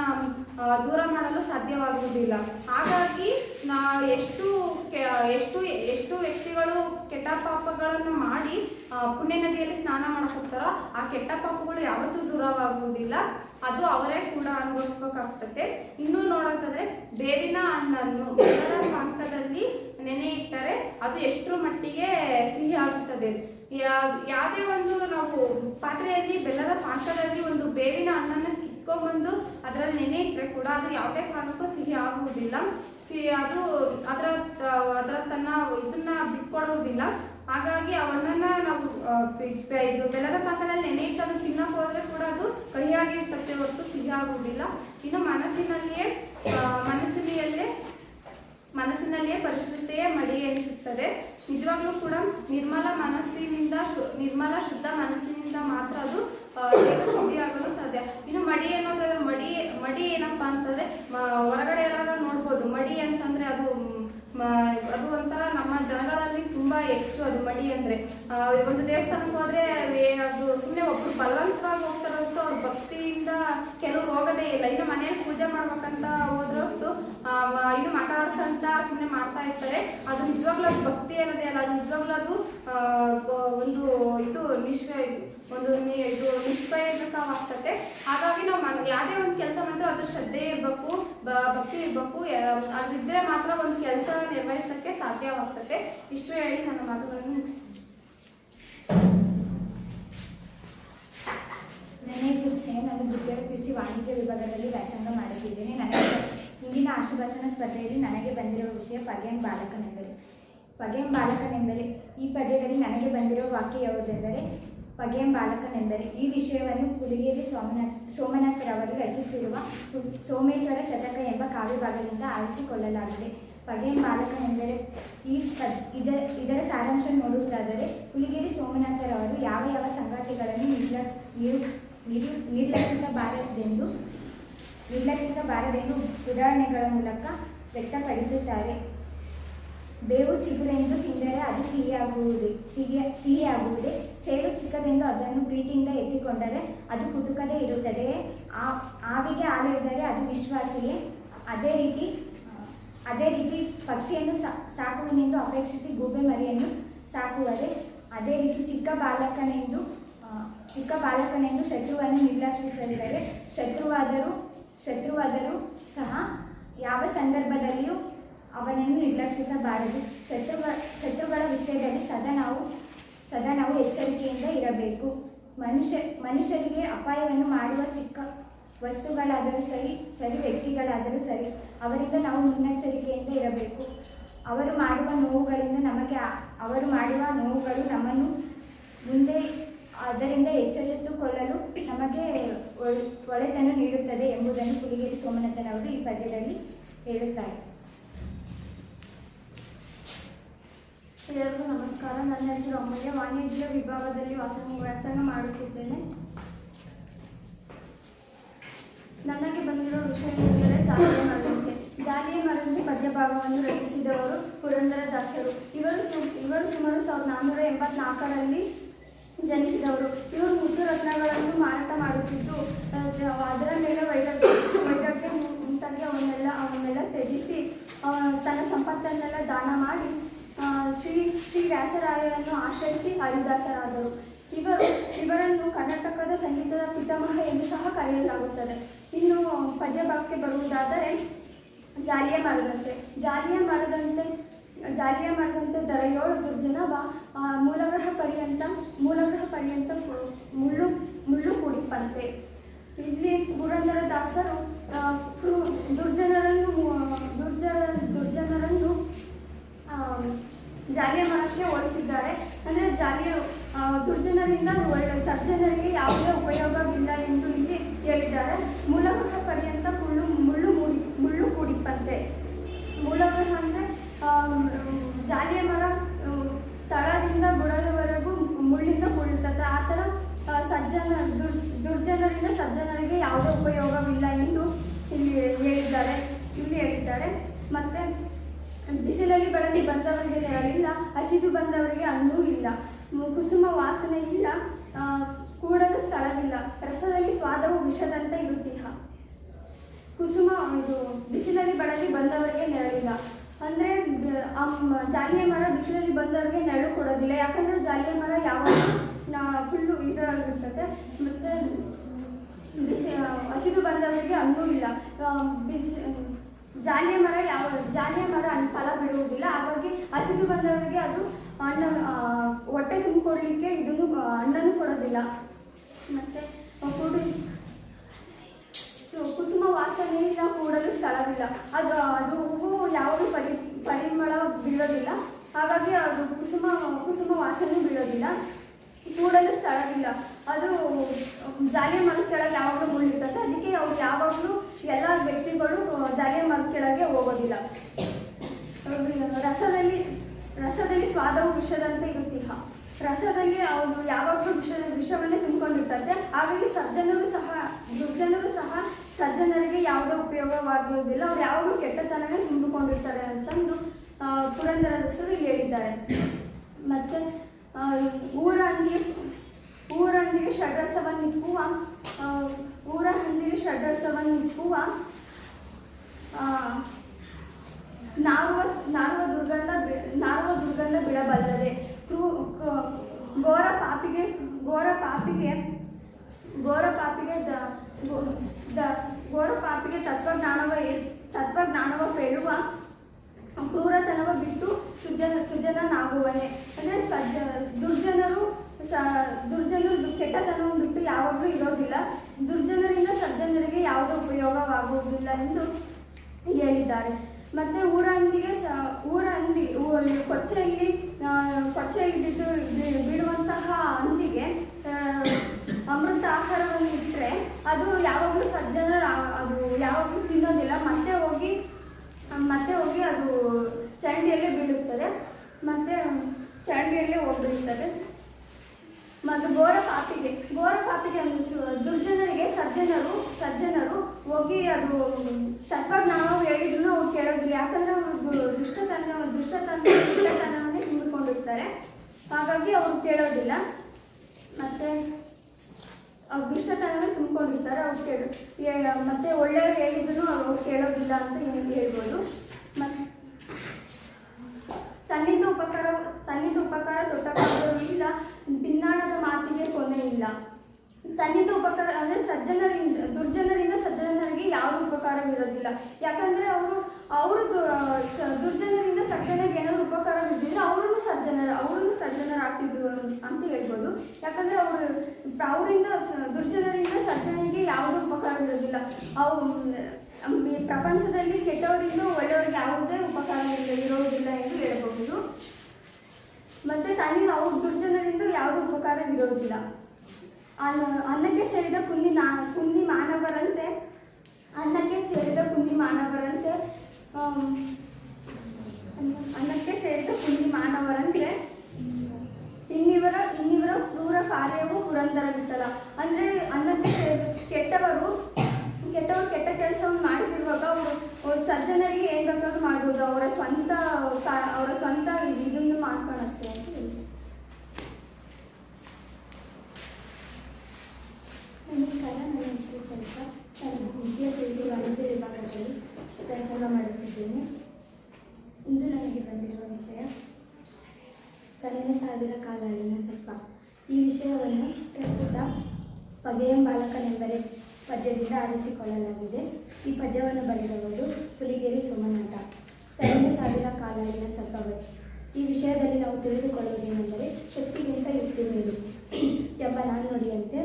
ದೂರ ಮಾಡಲು ಸಾಧ್ಯವಾಗುವುದಿಲ್ಲ. ಹಾಗಾಗಿ ಎಷ್ಟು ವ್ಯಕ್ತಿಗಳು ಕೆಟ್ಟ ಪಾಪಗಳನ್ನು ಮಾಡಿ ಪುಣ್ಯ ನದಿಯಲ್ಲಿ ಸ್ನಾನ ಮಾಡಕ್ ಹೋಗ್ತಾರೋ ಆ ಕೆಟ್ಟ ಪಾಪಗಳು ಯಾವತ್ತೂ ದೂರವಾಗುವುದಿಲ್ಲ, ಅದು ಅವರೇ ಕೂಡ ಅನುಭವಿಸ್ಬೇಕಾಗ್ತದೆ. ಇನ್ನೂ ನೋಡೋದಾದ್ರೆ ಬೇವಿನ ಹಣ್ಣನ್ನು ಬೆಲ್ಲದ ಪಾನಕದಲ್ಲಿ ನೆನೆ ಇಟ್ಟರೆ ಅದು ಎಷ್ಟರ ಮಟ್ಟಿಗೆ ಸಿಹಿ ಆಗುತ್ತದೆ. ಯಾವುದೇ ಒಂದು ನಾವು ಪಾತ್ರೆಯಲ್ಲಿ ಬೆಲ್ಲದ ಪಾನಕದಲ್ಲಿ ಒಂದು ಬೇವಿನ ಹಣ್ಣನ್ನು ಕಿತ್ಕೊಂಡ್ಬಂದು ಅದರಲ್ಲಿ ನೆನೆ ಇಟ್ಟರೆ ಕೂಡ ಅದು ಯಾವುದೇ ಕಾರಣಕ್ಕೂ ಸಿಹಿ ಆಗುವುದಿಲ್ಲ. ಅದು ಅದರ ತನ್ನ ಇದನ್ನ ಬಿಟ್ಕೊಡುವುದಿಲ್ಲ. ಹಾಗಾಗಿ ಅವನನ್ನ ನಾವು ಇದು ಬೆಲ್ಲದ ಪಾತ್ರೆಯಲ್ಲಿ ನೆನೆ ಇಟ್ಟು ತಿನ್ನಕ್ಕೆ ಹೋದ್ರೆ ಕೂಡ ಅದು ಕಹಿಯಾಗಿರ್ತದೆ ಹೊರತು ಸಿಹಿ ಆಗುವುದಿಲ್ಲ. ಇನ್ನು ಮನಸ್ಸಿನಲ್ಲಿಯೇ ಪರಿಶುದ್ಧತೆಯೇ ಮಡಿ ಎನಿಸುತ್ತದೆ. ನಿಜವಾಗ್ಲೂ ಕೂಡ ನಿರ್ಮಲ ಶುದ್ಧ ಮನಸ್ಸಿನಿಂದ ಮಾತ್ರ ಅದು ಶುದ್ಧಿಯಾಗಲು ಸಾಧ್ಯ. ಇನ್ನು ಮಡಿ ಅನ್ನೋದಾದ್ರೆ ಮಡಿ ಏನಪ್ಪಾ ಅಂತಂದ್ರೆ ಹೊರಗಡೆ ಎಲ್ಲ ನೋಡ್ಬೋದು. ಮಡಿ ಅಂತಂದ್ರೆ ಅದು ಒಂಥರ ನಮ್ಮ ಜನಗಳಲ್ಲಿ ತುಂಬಾ ಹೆಚ್ಚು ಅದು ಮಡಿ ಅಂದ್ರೆ. ಒಂದು ದೇವಸ್ಥಾನಕ್ಕೆ ಹೋದ್ರೆ ಅದು ಸುಮ್ಮನೆ ಒಬ್ರು ಬಲವಂತವಾಗಿ ಹೋಗ್ತಾರೆ ಹೊರತು ಅವ್ರ ಭಕ್ತಿಯಿಂದ ಕೆಲವ್ರು ಹೋಗೋದೇ ಇಲ್ಲ. ಇನ್ನು ಮನೆಯಲ್ಲಿ ಪೂಜೆ ಮಾಡ್ಬೇಕಂತ ಹೋದ್ರೆ ಹೊರತು ಇನ್ನು ಮಾತಾಡ್ತಂತ ಸುಮ್ಮನೆ ಮಾಡ್ತಾ ಇರ್ತಾರೆ. ಅದು ನಿಜವಾಗ್ಲೂ ಅದು ಭಕ್ತಿ ಅನ್ನೋದೇ ಅಲ್ಲ, ಅದು ನಿಜವಾಗ್ಲೂ ಅದು ಒಂದು ನಿಷ್ಪ್ರಯೋಜಕವಾಗ್ತದೆ. ಹಾಗಾಗಿ ನಾವು ಯಾವುದೇ ಒಂದು ಕೆಲಸ ಮಾಡಿದ್ರೆ ಅದ್ರ ಶ್ರದ್ಧೆ ಇರಬೇಕು, ಭಕ್ತಿ ಇರಬೇಕು. ಅದಿದ್ರೆ ಮಾತ್ರ ಒಂದು ಕೆಲಸ ನಿರ್ವಹಿಸಕ್ಕೆ ಸಾಧ್ಯವಾಗ್ತದೆ. ಇಷ್ಟು ಹೇಳಿ ನನ್ನ ಮಾತುಗಳನ್ನು ಮುಗಿಸ್ತೀನಿ. ನನ್ನ ಹೆಸರು ಸ್ನೇಹ. ನಾನು ದ್ವಿತೀಯ PUC ವಾಣಿಜ್ಯ ವಿಭಾಗದಲ್ಲಿ ವ್ಯಾಸಂಗ ಮಾಡುತ್ತಿದ್ದೇನೆ. ನನಗೆ ಇಂದಿನ ಆಶುಭಾಷಣ ಸ್ಪರ್ಧೆಯಲ್ಲಿ ನನಗೆ ಬಂದಿರುವ ವಿಷಯ ಪಗೆಂ ಬಾಲಕನೆಂದರೆ. ಪಗೆಂ ಬಾಲಕನೆಂದರೆ ಈ ಪದ್ಯದಲ್ಲಿ ನನಗೆ ಬಂದಿರುವ ವಾಕ್ಯ ಯಾವುದೆಂದರೆ ಪಗೆಂ ಬಾಲಕನೆಂದರೆ. ಈ ವಿಷಯವನ್ನು ಪುಲಿಗೇರಿ ಸೋಮನಾಥರವರು ರಚಿಸಿರುವ ಸೋಮೇಶ್ವರ ಶತಕ ಎಂಬ ಕಾವ್ಯಭಾಗದಿಂದ ಆರಿಸಿಕೊಳ್ಳಲಾಗಿದೆ. ಪಗೆಂ ಬಾಲಕನೆಂದರೆ ಇದರ ಸಾರಾಂಶ ನೋಡುವುದಾದರೆ ಪುಲಿಗೇರಿ ಸೋಮನಾಥರವರು ಯಾವ ಸಂಗತಿಗಳನ್ನು ನಿರ್ಲಕ್ಷಿಸಬಾರದೆಂದು ಉದಾಹರಣೆಗಳ ಮೂಲಕ ವ್ಯಕ್ತಪಡಿಸುತ್ತಾರೆ. ಬೇವು ಚಿಗುರೆಂದು ತಿಂದರೆ ಅದು ಸಿಹಿಯಾಗುವುದೇ? ಸೇರು ಚಿಕ್ಕದೆಂದು ಅದನ್ನು ಪ್ರೀತಿಯಿಂದ ಎತ್ತಿಕೊಂಡರೆ ಅದು ಕುಟುಕದೇ ಇರುತ್ತದೆ. ಆವಿಗೆ ಹಾಲೆರೆದರೆ ಅದು ವಿಶ್ವಾಸಿಯೇ? ಅದೇ ರೀತಿ ಪಕ್ಷಿಯನ್ನು ಸಾಕುವನೆಂದು ಅಪೇಕ್ಷಿಸಿ ಗೂಬೆ ಮರಿಯನ್ನು ಸಾಕುವರೆ? ಅದೇ ರೀತಿ ಚಿಕ್ಕ ಬಾಲಕನೆಂದು ಶತ್ರುವನ್ನು ನಿರ್ಲಕ್ಷಿಸಿದರೆ ಶತ್ರುವಾದರೂ ಸಹ ಯಾವ ಸಂದರ್ಭದಲ್ಲಿಯೂ ಅವನನ್ನು ನಿರ್ಲಕ್ಷಿಸಬಾರದು. ಶತ್ರುಗಳ ವಿಷಯದಲ್ಲಿ ಸದಾ ನಾವು ಎಚ್ಚರಿಕೆಯಿಂದ ಇರಬೇಕು. ಮನುಷ್ಯರಿಗೆ ಅಪಾಯವನ್ನು ಮಾಡುವ ಚಿಕ್ಕ ವಸ್ತುಗಳಾದರೂ ಸರಿ ವ್ಯಕ್ತಿಗಳಾದರೂ ಸರಿ, ಅವರಿಂದ ನಾವು ಮುನ್ನೆಚ್ಚರಿಕೆಯಿಂದ ಇರಬೇಕು. ಅವರು ಮಾಡುವ ನೋವುಗಳು ನಮ್ಮನ್ನು ಮುಂದೆ ಅದರಿಂದ ಎಚ್ಚರಿಟ್ಟುಕೊಳ್ಳಲು ನಮಗೆ ಒಳಿತನ್ನು ನೀಡುತ್ತದೆ ಎಂಬುದನ್ನು ಪುಲಿಗೇರಿ ಸೋಮನಾಥನವರು ಈ ಪದ್ಯದಲ್ಲಿ ಹೇಳುತ್ತಾರೆ. ಎಲ್ಲರಿಗೂ ನಮಸ್ಕಾರ. ನನ್ನ ಹೆಸರು ಅಮೂಲ್ಯ. ವಾಣಿಜ್ಯ ವಿಭಾಗದಲ್ಲಿ ವ್ಯಾಸಂಗ ಮಾಡುತ್ತಿದ್ದೇನೆ. ನನಗೆ ಬಂದಿರುವ ವಿಷಯ ಎಂದರೆ ಜಾಲಿಯ ಮರದಂತೆ. ಜಾಲಿಯ ಮರದಂತೆ ಪದ್ಯಭಾಗವನ್ನು ರಚಿಸಿದವರು ಪುರಂದರದಾಸರು. ಇವರು ಸುಮಾರು 1484ರಲ್ಲಿ ಜನಿಸಿದವರು. ಇವರು ಮುತ್ತುರತ್ನಗಳನ್ನು ಮಾರಾಟ ಮಾಡುತ್ತಿದ್ದು ಅದರ ಮೇಲೆ ವೈರಾಗ್ಯ ಉಂಟಾಗಿ ಅವನ್ನೆಲ್ಲ ತ್ಯಜಿಸಿ ತನ್ನ ಸಂಪತ್ತನ್ನೆಲ್ಲ ದಾನ ಮಾಡಿ ಶ್ರೀ ವ್ಯಾಸರಾಯರನ್ನು ಆಶ್ರಯಿಸಿ ಹರಿದಾಸರಾದರು. ಇವರನ್ನು ಕರ್ನಾಟಕದ ಸಂಗೀತದ ಪಿತಾಮಹ ಎಂದು ಸಹ ಕರೆಯಲಾಗುತ್ತದೆ. ಇನ್ನು ಪದ್ಯಭಾಗಕ್ಕೆ ಬರುವುದಾದರೆ ಜಾಲಿಯ ಮರದಂತೆ ದರೆಯೋಳು ದುರ್ಜನವ ಮೂಲಗ್ರಹ ಪರ್ಯಂತ ಮುಳ್ಳು ಕೂಡಿಪ್ಪಂತೆ. ಪುರಂದರದಾಸರು ದುರ್ಜನರನ್ನು ಜಾಲಿಯ ಮರಕ್ಕೆ ಹೋಲಿಸಿದ್ದಾರೆ. ಅಂದರೆ ದುರ್ಜನರಿಂದ ಸಜ್ಜನರಿಗೆ ಯಾವುದೇ ಉಪಯೋಗವಿಲ್ಲ ಎಂದು ಇಲ್ಲಿ ಹೇಳಿದ್ದಾರೆ. ಮೂಲಭೂತ ಪರ್ಯಂತ ಮುಳ್ಳು ಕೂಡಿಪ್ಪಂತೆ. ಮೂಲಭೂತ ಅಂದರೆ ಜಾಲಿಯ ಮರ ತಳದಿಂದ ಬುಡದವರೆಗೂ ಮುಳ್ಳಿಂದ ಕೂಡಿರ್ತದೆ. ಆ ಥರ ದುರ್ಜನರಿಂದ ಸಜ್ಜನರಿಗೆ ಯಾವುದೇ ಉಪಯೋಗವಿಲ್ಲ ಎಂದು ಇಲ್ಲಿ ಹೇಳಿದ್ದಾರೆ. ಮತ್ತು ಬಿಸಿಲಲ್ಲಿ ಬೆಳಗ್ಗೆ ಬಂದವರಿಗೆ ನೆರಳಿಲ್ಲ, ಹಸಿದು ಬಂದವರಿಗೆ ಹಣ್ಣು ಇಲ್ಲ, ಕುಸುಮ ವಾಸನೆ ಇಲ್ಲ, ಕೂಡಲು ಸ್ಥಳವಿಲ್ಲ, ರಸದಲ್ಲಿ ಸ್ವಾದವು ವಿಷದಂತೆ ಇರುತ್ತೀಹ. ಬಿಸಿಲಲ್ಲಿ ಬೆಳಗ್ಗೆ ಬಂದವರಿಗೆ ನೆರಳಿಲ್ಲ ಅಂದರೆ ಜಾಲಿಯ ಮರ ಬಿಸಿಲಲ್ಲಿ ಬಂದವರಿಗೆ ನೆರಳು ಕೊಡೋದಿಲ್ಲ. ಯಾಕಂದರೆ ಜಾಲಿಯ ಮರ ಯಾವಾಗಲೂ ಫುಲ್ಲು ಇದಾಗಿರ್ತದೆ. ಮತ್ತು ಹಸಿದು ಬಂದವರಿಗೆ ಹಣ್ಣು ಇಲ್ಲ. ಜಾಲಿಯ ಮರ ಫಲ ಬಿಡುವುದಿಲ್ಲ. ಹಾಗಾಗಿ ಹಸಿದು ಬಂದವರಿಗೆ ಅದು ಹೊಟ್ಟೆ ತುಂಬಿಕೊಡ್ಲಿಕ್ಕೆ ಹಣ್ಣನ್ನು ಕೊಡೋದಿಲ್ಲ. ಮತ್ತು ಕುಸುಮ ವಾಸನೆಯಿಂದ ಕೂಡಲು ಸ್ಥಳವಿಲ್ಲ. ಅದು ಹೂವು ಯಾವಾಗಲೂ ಪರಿಮಳ ಬೀಳೋದಿಲ್ಲ. ಹಾಗಾಗಿ ಅದು ಕುಸುಮ ವಾಸನೆ ಬೀಳೋದಿಲ್ಲ. ಕೂಡಲು ಸ್ಥಳವಿಲ್ಲ. ಅದು ಜಾಲಿಯ ಮರದ ಕೆಳಗೆ ಯಾವಾಗಲೂ ಮುಳ್ಳಿರ್ತದೆ. ಅದಕ್ಕೆ ಅವ್ರು ಯಾವಾಗಲೂ ಎಲ್ಲ ವ್ಯಕ್ತಿಗಳು ಜಾಲಿಯ ಮರದ ಕೆಳಗೆ ಹೋಗೋದಿಲ್ಲ. ರಸದಲ್ಲಿ ಸ್ವಾದವು ವಿಷದಂತೆ ಇರುತ್ತೀಹ. ರಸದಲ್ಲಿ ಅವರು ಯಾವಾಗಲೂ ವಿಷವನ್ನೇ ತುಂಬಿಕೊಂಡಿರ್ತದೆ. ಹಾಗಾಗಿ ದುರ್ಜನರು ಸಹ ಸಜ್ಜನರಿಗೆ ಯಾವುದೇ ಉಪಯೋಗವಾಗುವುದಿಲ್ಲ. ಅವ್ರು ಯಾವಾಗಲೂ ಕೆಟ್ಟತನನೇ ತುಂಬಿಕೊಂಡಿರ್ತಾರೆ ಅಂತಂದು ಪುರಂದರದಾಸರು ಇಲ್ಲಿ ಹೇಳಿದ್ದಾರೆ. ಮತ್ತು ಊರಂದಿಗೆ ಷಡ್ರಸವನ್ನಿಪ್ಪುವ ನಾರುವ ದುರ್ಗಂಧ ಬಿಡಬಲ್ಲದೆ. ಘೋರ ಪಾಪಿಗೆ ತತ್ವಜ್ಞಾನವ ಪೇಳುವ ಕ್ರೂರತನವ ಬಿಟ್ಟು ಸುಜನನಾಗುವನೆ. ಅಂದರೆ ದುರ್ಜನರು ಕೆಟ್ಟತನವನ್ನು ಬಿಟ್ಟು ಯಾವಾಗಲೂ ಇರೋದಿಲ್ಲ. ದುರ್ಜನರಿಂದ ಸಜ್ಜನರಿಗೆ ಯಾವುದೇ ಉಪಯೋಗವಾಗುವುದಿಲ್ಲ ಎಂದು ಹೇಳಿದ್ದಾರೆ. ಮತ್ತು ಕೊಚ್ಚೆಯಲ್ಲಿ ಬಿಡುವಂತಹ ಹಂದಿಗೆ ಅಮೃತ ಆಹಾರವನ್ನು ಇಟ್ಟರೆ ಅದು ಯಾವಾಗಲೂ ಅದು ಯಾವಾಗಲೂ ತಿನ್ನೋದಿಲ್ಲ. ಮತ್ತೆ ಹೋಗಿ ಅದು ಚರಂಡಿಯಲ್ಲೇ ಬೀಳುತ್ತದೆ. ಮತ್ತು ಚರಂಡಿಯಲ್ಲೇ ಹೋಗ್ಬಿಡುತ್ತದೆ. ಮತ್ತು ಘೋರ ಪಾಪಿಗೆ ದುರ್ಜನರಿಗೆ ಸಜ್ಜನರು ಹೋಗಿ ಅದು ತತ್ವಜ್ಞಾನವು ಹೇಳಿದ್ರು ಅವ್ರು ಕೇಳೋದಿಲ್ಲ. ಯಾಕಂದರೆ ಅವರು ದುಷ್ಟತನವನ್ನೇ ತುಂಬಿಕೊಂಡಿರ್ತಾರೆ. ಹಾಗಾಗಿ ಅವ್ರು ಕೇಳೋದಿಲ್ಲ. ಮತ್ತು ಅವ್ರು ದುಷ್ಟತನವೇ ತುಂಬಿಕೊಂಡಿರ್ತಾರೆ. ಮತ್ತು ಒಳ್ಳೆಯವ್ರು ಹೇಳಿದ್ರು ಅವ್ರು ಕೇಳೋದಿಲ್ಲ ಅಂತ ಹೇಳ್ಬೋದು. ಮತ್ತು ತನ್ನಿಂದ ಉಪಕಾರ ತೊಟ್ಟಕಾದರೂ ಇಲ್ಲ, ಭಿನ್ನಾಣದ ಮಾತಿಗೆ ಕೊನೆ ಇಲ್ಲ. ತನ್ನಿಂದ ಉಪಕಾರ ಅಂದರೆ ದುರ್ಜನರಿಂದ ಸಜ್ಜನರಿಗೆ ಯಾವುದೇ ಉಪಕಾರವಿರೋದಿಲ್ಲ. ಯಾಕಂದರೆ ಅವರು ದುರ್ಜನರಿಂದ ಸಜ್ಜನರಿಗೆ ಏನಾದರೂ ಉಪಕಾರವಿದ್ದಿದ್ರೆ ಅವರನ್ನು ಸಜ್ಜನರಾಗ್ತಿದ್ರು ಅಂತ ಹೇಳ್ಬೋದು. ಯಾಕಂದರೆ ದುರ್ಜನರಿಂದ ಸಜ್ಜನಿಗೆ ಯಾವುದೇ ಉಪಕಾರವಿರೋದಿಲ್ಲ. ಪ್ರಪಂಚದಲ್ಲಿ ಕೆಟ್ಟವರಿಂದ ಒಳ್ಳೆಯವರಿಗೆ ಯಾವುದೇ ಉಪಕಾರ ಇರೋದಿಲ್ಲ ಎಂದು ಹೇಳಬಹುದು. ಮತ್ತು ದುರ್ಜನರಿಂದ ಯಾವುದೇ ಉಪಕಾರವಿರೋದಿಲ್ಲ. ಅನ್ನಕ್ಕೆ ಸೇರಿದ ಕುಂದಿ ಮಾನವರಂತೆ ಇನ್ನಿವರ ಕ್ರೂರ ಕಾರ್ಯವು ಪುರಂದರ ವಿಠಲ. ಅಂದರೆ ಅನ್ನಕ್ಕೆ ಕೆಟ್ಟವರು ಕೆಟ್ಟ ಕೆಲಸವನ್ನು ಮಾಡ್ತಿರುವಾಗ ಅವರು ಸಜ್ಜನರಿಗೆ ಏನು ಬೇಕಾದ್ರೂ ಮಾಡ್ಬೋದು. ಅವರ ಸ್ವಂತ ಇದನ್ನು ಮಾಡ್ಕೊಳಷ್ಟೇ ಅಂತ ಹೇಳ್ತೀವಿ. ನಮಸ್ಕಾರ, ನನ್ನ ಹೆಸರು ಚಂದ್ರ. ನಾನು ವಿದ್ಯಾಭ್ಯಾಸ ವಾಣಿಜ್ಯ ವಿಭಾಗದಲ್ಲಿ ವ್ಯಾಸಂಗ ಮಾಡುತ್ತಿದ್ದೇನೆ. ಇಂದು ನನಗೆ ಬಂದಿರುವ ವಿಷಯ ಸನ್ನೆ ಸಾವಿರ ಕಾಲಾಳಿನ ಸರ್ಪ. ಈ ವಿಷಯವನ್ನು ಪ್ರಸ್ತುತ ಪಗೆಯಂ ಬಾಲಕನೆಂಬರೆ ಪದ್ಯದಿಂದ ಆರಿಸಿಕೊಳ್ಳಲಾಗಿದೆ. ಈ ಪದ್ಯವನ್ನು ಬರೆದವರು ಹುಲಿಗೇರಿ ಸೋಮನಾಥ. ಸನ್ನೆ ಸಾವಿರ ಕಾಲಾಳಿನ ಸರ್ಪಗಳು. ಈ ವಿಷಯದಲ್ಲಿ ನಾವು ತಿಳಿದುಕೊಳ್ಳುವುದೇನೆಂದರೆ ಶಕ್ತಿಗಿಂತ ಯುಕ್ತಿ ಮೇಲು ಎಂಬ ನಾಣ್ಣುಡಿಯಂತೆ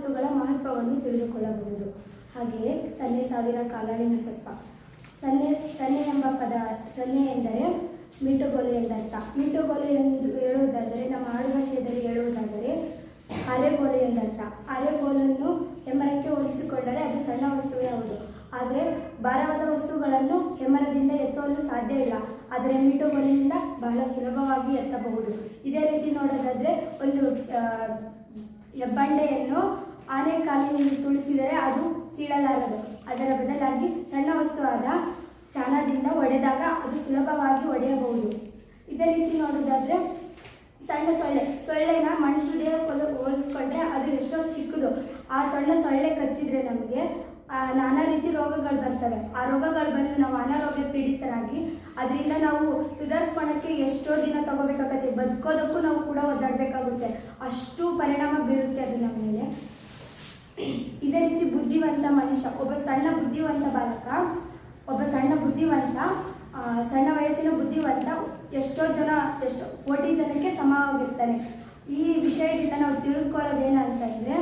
ವಸ್ತುಗಳ ಮಹತ್ವವನ್ನು ತಿಳಿದುಕೊಳ್ಳಬಹುದು. ಹಾಗೆಯೇ ಸನ್ನೆ ಸಾವಿರ ಕಾಲಾಳಿನ ಸರ್ಪ. ಸನ್ನೆ ಎಂಬ ಪದ, ಸನ್ನೆ ಎಂದರೆ ಮೀಟುಗೋಲು ಎಂದರ್ಥ. ಮೀಟುಗೋಲು ಎಂದು ಹೇಳುವುದಾದರೆ, ನಮ್ಮ ಆಡುಭಾಷೆಯಲ್ಲಿ ಹೇಳುವುದಾದರೆ ಅರೆಗೋಲು ಎಂದರ್ಥ. ಅರೆಗೋಲನ್ನು ಹೆಮ್ಮರಕ್ಕೆ ಹೋಲಿಸಿಕೊಂಡರೆ ಅದು ಸಣ್ಣ ವಸ್ತುವೇ ಹೌದು. ಆದರೆ ಭಾರವಾದ ವಸ್ತುಗಳನ್ನು ಹೆಮ್ಮರದಿಂದ ಎತ್ತಲು ಸಾಧ್ಯ ಇಲ್ಲ, ಆದರೆ ಮೀಟುಗೋಲಿನಿಂದ ಬಹಳ ಸುಲಭವಾಗಿ ಎತ್ತಬಹುದು. ಇದೇ ರೀತಿ ನೋಡೋದಾದರೆ, ಒಂದು ಹೆಬ್ಬಂಡೆಯನ್ನು ಆನೆ ಕಾಲಿನಲ್ಲಿ ತುಳಿಸಿದರೆ ಅದು ಸೀಳಲಾರದು. ಅದರ ಬದಲಾಗಿ ಸಣ್ಣ ವಸ್ತುವಾದ ಚಾಣದಿಂದ ಒಡೆದಾಗ ಅದು ಸುಲಭವಾಗಿ ಒಡೆಯಬಹುದು. ಇದೇ ರೀತಿ ನೋಡೋದಾದರೆ, ಸಣ್ಣ ಸೊಳ್ಳೆನ ಮನುಷ್ಯರಿಗೆ ಹೋಲಿಸ್ಕೊಂಡ್ರೆ ಅದು ಎಷ್ಟೋ ಚಿಕ್ಕದು. ಆ ಸಣ್ಣ ಸೊಳ್ಳೆ ಕಚ್ಚಿದ್ರೆ ನಮಗೆ ನಾನಾ ರೀತಿ ರೋಗಗಳು ಬರ್ತವೆ. ಆ ರೋಗಗಳು ಬಂದು ನಾವು ಅನಾರೋಗ್ಯ ಪೀಡಿತರಾಗಿ ಅದರಿಂದ ನಾವು ಸುಧಾರಿಸ್ಕೊಳಕ್ಕೆ ಎಷ್ಟೋ ದಿನ ತಗೋಬೇಕಾಗತ್ತೆ. ಬದುಕೋದಕ್ಕೂ ನಾವು ಕೂಡ ಒದ್ದಾಡಬೇಕಾಗುತ್ತೆ. ಅಷ್ಟು ಪರಿಣಾಮ ಬೀರುತ್ತೆ ಅದು ನಮ್ಮ ಮೇಲೆ. ಇದೇ ರೀತಿ ಬುದ್ಧಿವಂತ ಮನುಷ್ಯ, ಒಬ್ಬ ಸಣ್ಣ ಬುದ್ಧಿವಂತ ಸಣ್ಣ ವಯಸ್ಸಿನ ಬುದ್ಧಿವಂತ ಎಷ್ಟೋ ಕೋಟಿ ಜನಕ್ಕೆ ಸಮವಾಗಿರ್ತಾನೆ. ಈ ವಿಷಯದಿಂದ ನಾವು ತಿಳಿದುಕೊಳ್ಳೋದೇನಂತಂದರೆ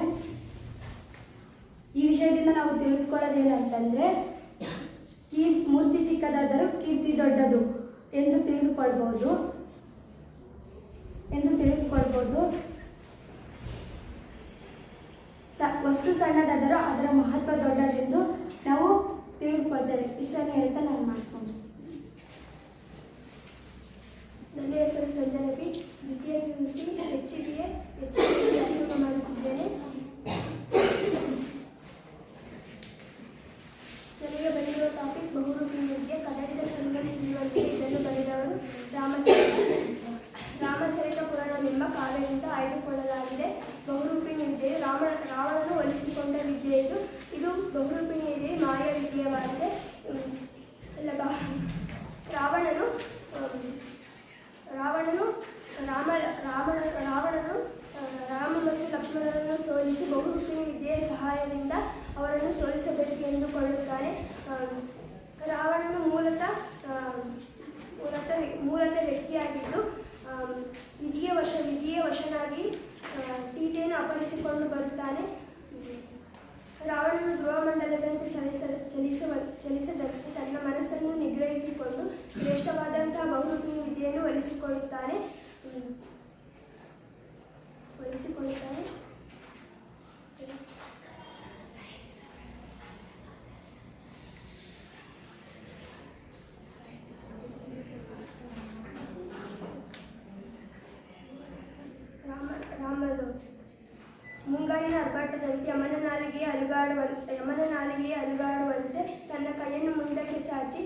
ಈ ಮೂರ್ತಿ ಚಿಕ್ಕದಾದರೂ ಕೀರ್ತಿ ದೊಡ್ಡದು ಎಂದು ತಿಳಿದುಕೊಳ್ಬೋದು. ವಸ್ತು ಸಣ್ಣದಾದರೂ ಅದರ ಮಹತ್ವ ದೊಡ್ಡದೆಂದು ನಾವು ತಿಳಿದುಕೊಳ್ತೇವೆ. ಇಷ್ಟನ್ನು ಹೇಳ್ತಾ ನಾನು ಮಾಡ್ಕೊಂಡು. ನನ್ನ ಹೆಸರು ಸಂಜನಾ ಬಿ. ದ್ವಿತೀಯ PUC HEBA ವ್ಯಾಸಂಗ ಮಾಡುತ್ತಿದ್ದೇನೆ. ನನಗೆ ಬರೆಯುವ ಟಾಪಿಕ್ ಬಹುರೂಪಿ ವಿದ್ಯೆ. ಕನ್ನಡದ ಸಂಘಟಿಸುವಂತೆ ಇದನ್ನು ಬರೆದವರು ರಾಮಚರಿತ ಪುರಾಣವೆಂಬ ಕಾವ್ಯದಿಂದ ಆಯ್ದುಕೊಳ್ಳಲಾಗಿದೆ. ಬಹುರೂಪಿಣಿ ವಿದ್ಯೆಯು ರಾವಣನು ಒಲಿಸಿಕೊಂಡ ವಿದ್ಯೆ ಇದು ಬಹುರೂಪಿಣಿ ವಿದ್ಯೆ ಮಾಯ ವಿದ್ಯೆಯಾಗಿದೆ. ರಾವಣನು ರಾಮ ಮತ್ತು ಲಕ್ಷ್ಮಣರನ್ನು ಸೋಲಿಸಿ ಬಹುರೂಪಿಣಿ ವಿದ್ಯೆಯ ಸಹಾಯದಿಂದ ಅವರನ್ನು ಸೋಲಿಸಬೇಕು ಎಂದುಕೊಳ್ಳುತ್ತಾನೆ. ರಾವಣನು ಮೂಲತಃ ವ್ಯಕ್ತಿಯಾಗಿದ್ದು ವಿಧಿಯ ವಶನಾಗಿ ಸೀತೆಯನ್ನು ಅಪಹರಿಸಿಕೊಂಡು ಬರುತ್ತಾನೆ. ರಾವಣನು ಧ್ರುವಮಂಡಲದಂತೆ ಚಲಿಸದಂತೆ ತನ್ನ ಮನಸ್ಸನ್ನು ನಿಗ್ರಹಿಸಿಕೊಂಡು ಶ್ರೇಷ್ಠವಾದಂತಹ ಬಹುರೂಪಿಣಿ ವಿದ್ಯೆಯನ್ನು ಒಲಿಸಿಕೊಳ್ಳುತ್ತಾನೆ. ಮುಂಗಾರಿನ ಅರ್ಭಟದಂತೆ ಯಮನ ನಾಲಿಗೆಯ ಅಲುಗಾಡುವಂತೆ ತನ್ನ ಕೈಯನ್ನು ಮುಂದಕ್ಕೆ ಚಾಚಿ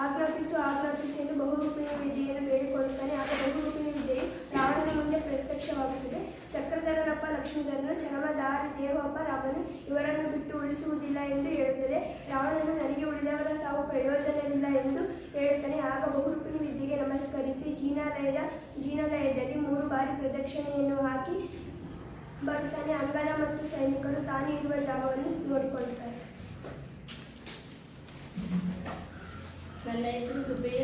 ಆಜ್ಞಾಪಿಸು ಎಂದು ಬಹುರೂಪಿಣಿ ವಿದ್ಯೆಯನ್ನು ಬೇಡಿಕೊಳ್ಳುತ್ತಾನೆ. ಆಗ ಬಹುರೂಪಿಣಿ ವಿದ್ಯೆಯು ರಾವಣನ ಮುಂದೆ ಪ್ರತ್ಯಕ್ಷವಾಗುತ್ತದೆ. ಚಕ್ರಧರನಪ್ಪ ಲಕ್ಷ್ಮೀಧರನು ಚರಮದಾರಿ ದೇವಪ್ಪ ರಾಮನು ಇವರನ್ನು ಬಿಟ್ಟು ಉಳಿಸುವುದಿಲ್ಲ ಎಂದು ಹೇಳುತ್ತದೆ. ರಾವಣನು ನನಗೆ ಉಳಿದವರ ಸಾವು ಪ್ರಯೋಜನವಿಲ್ಲ ಎಂದು ಹೇಳುತ್ತಾನೆ. ಆಗ ಬಹುರೂಪಿಣಿ ವಿದ್ಯೆಗೆ ನಮಸ್ಕರಿಸಿ ಜೀನಾಲಯದಲ್ಲಿ 3 ಬಾರಿ ಪ್ರದಕ್ಷಿಣೆಯನ್ನು ಹಾಕಿ ಬರುತ್ತಾನೆ. ಅಂಗದ ಮತ್ತು ಸೈನಿಕರು ತಾನು ಇರುವ ಜಾಗವನ್ನು ನೋಡಿಕೊಳ್ಳುತ್ತಾರೆ. ನನ್ನ ಹೆಸರು ಸುಬ್ರಿಯ.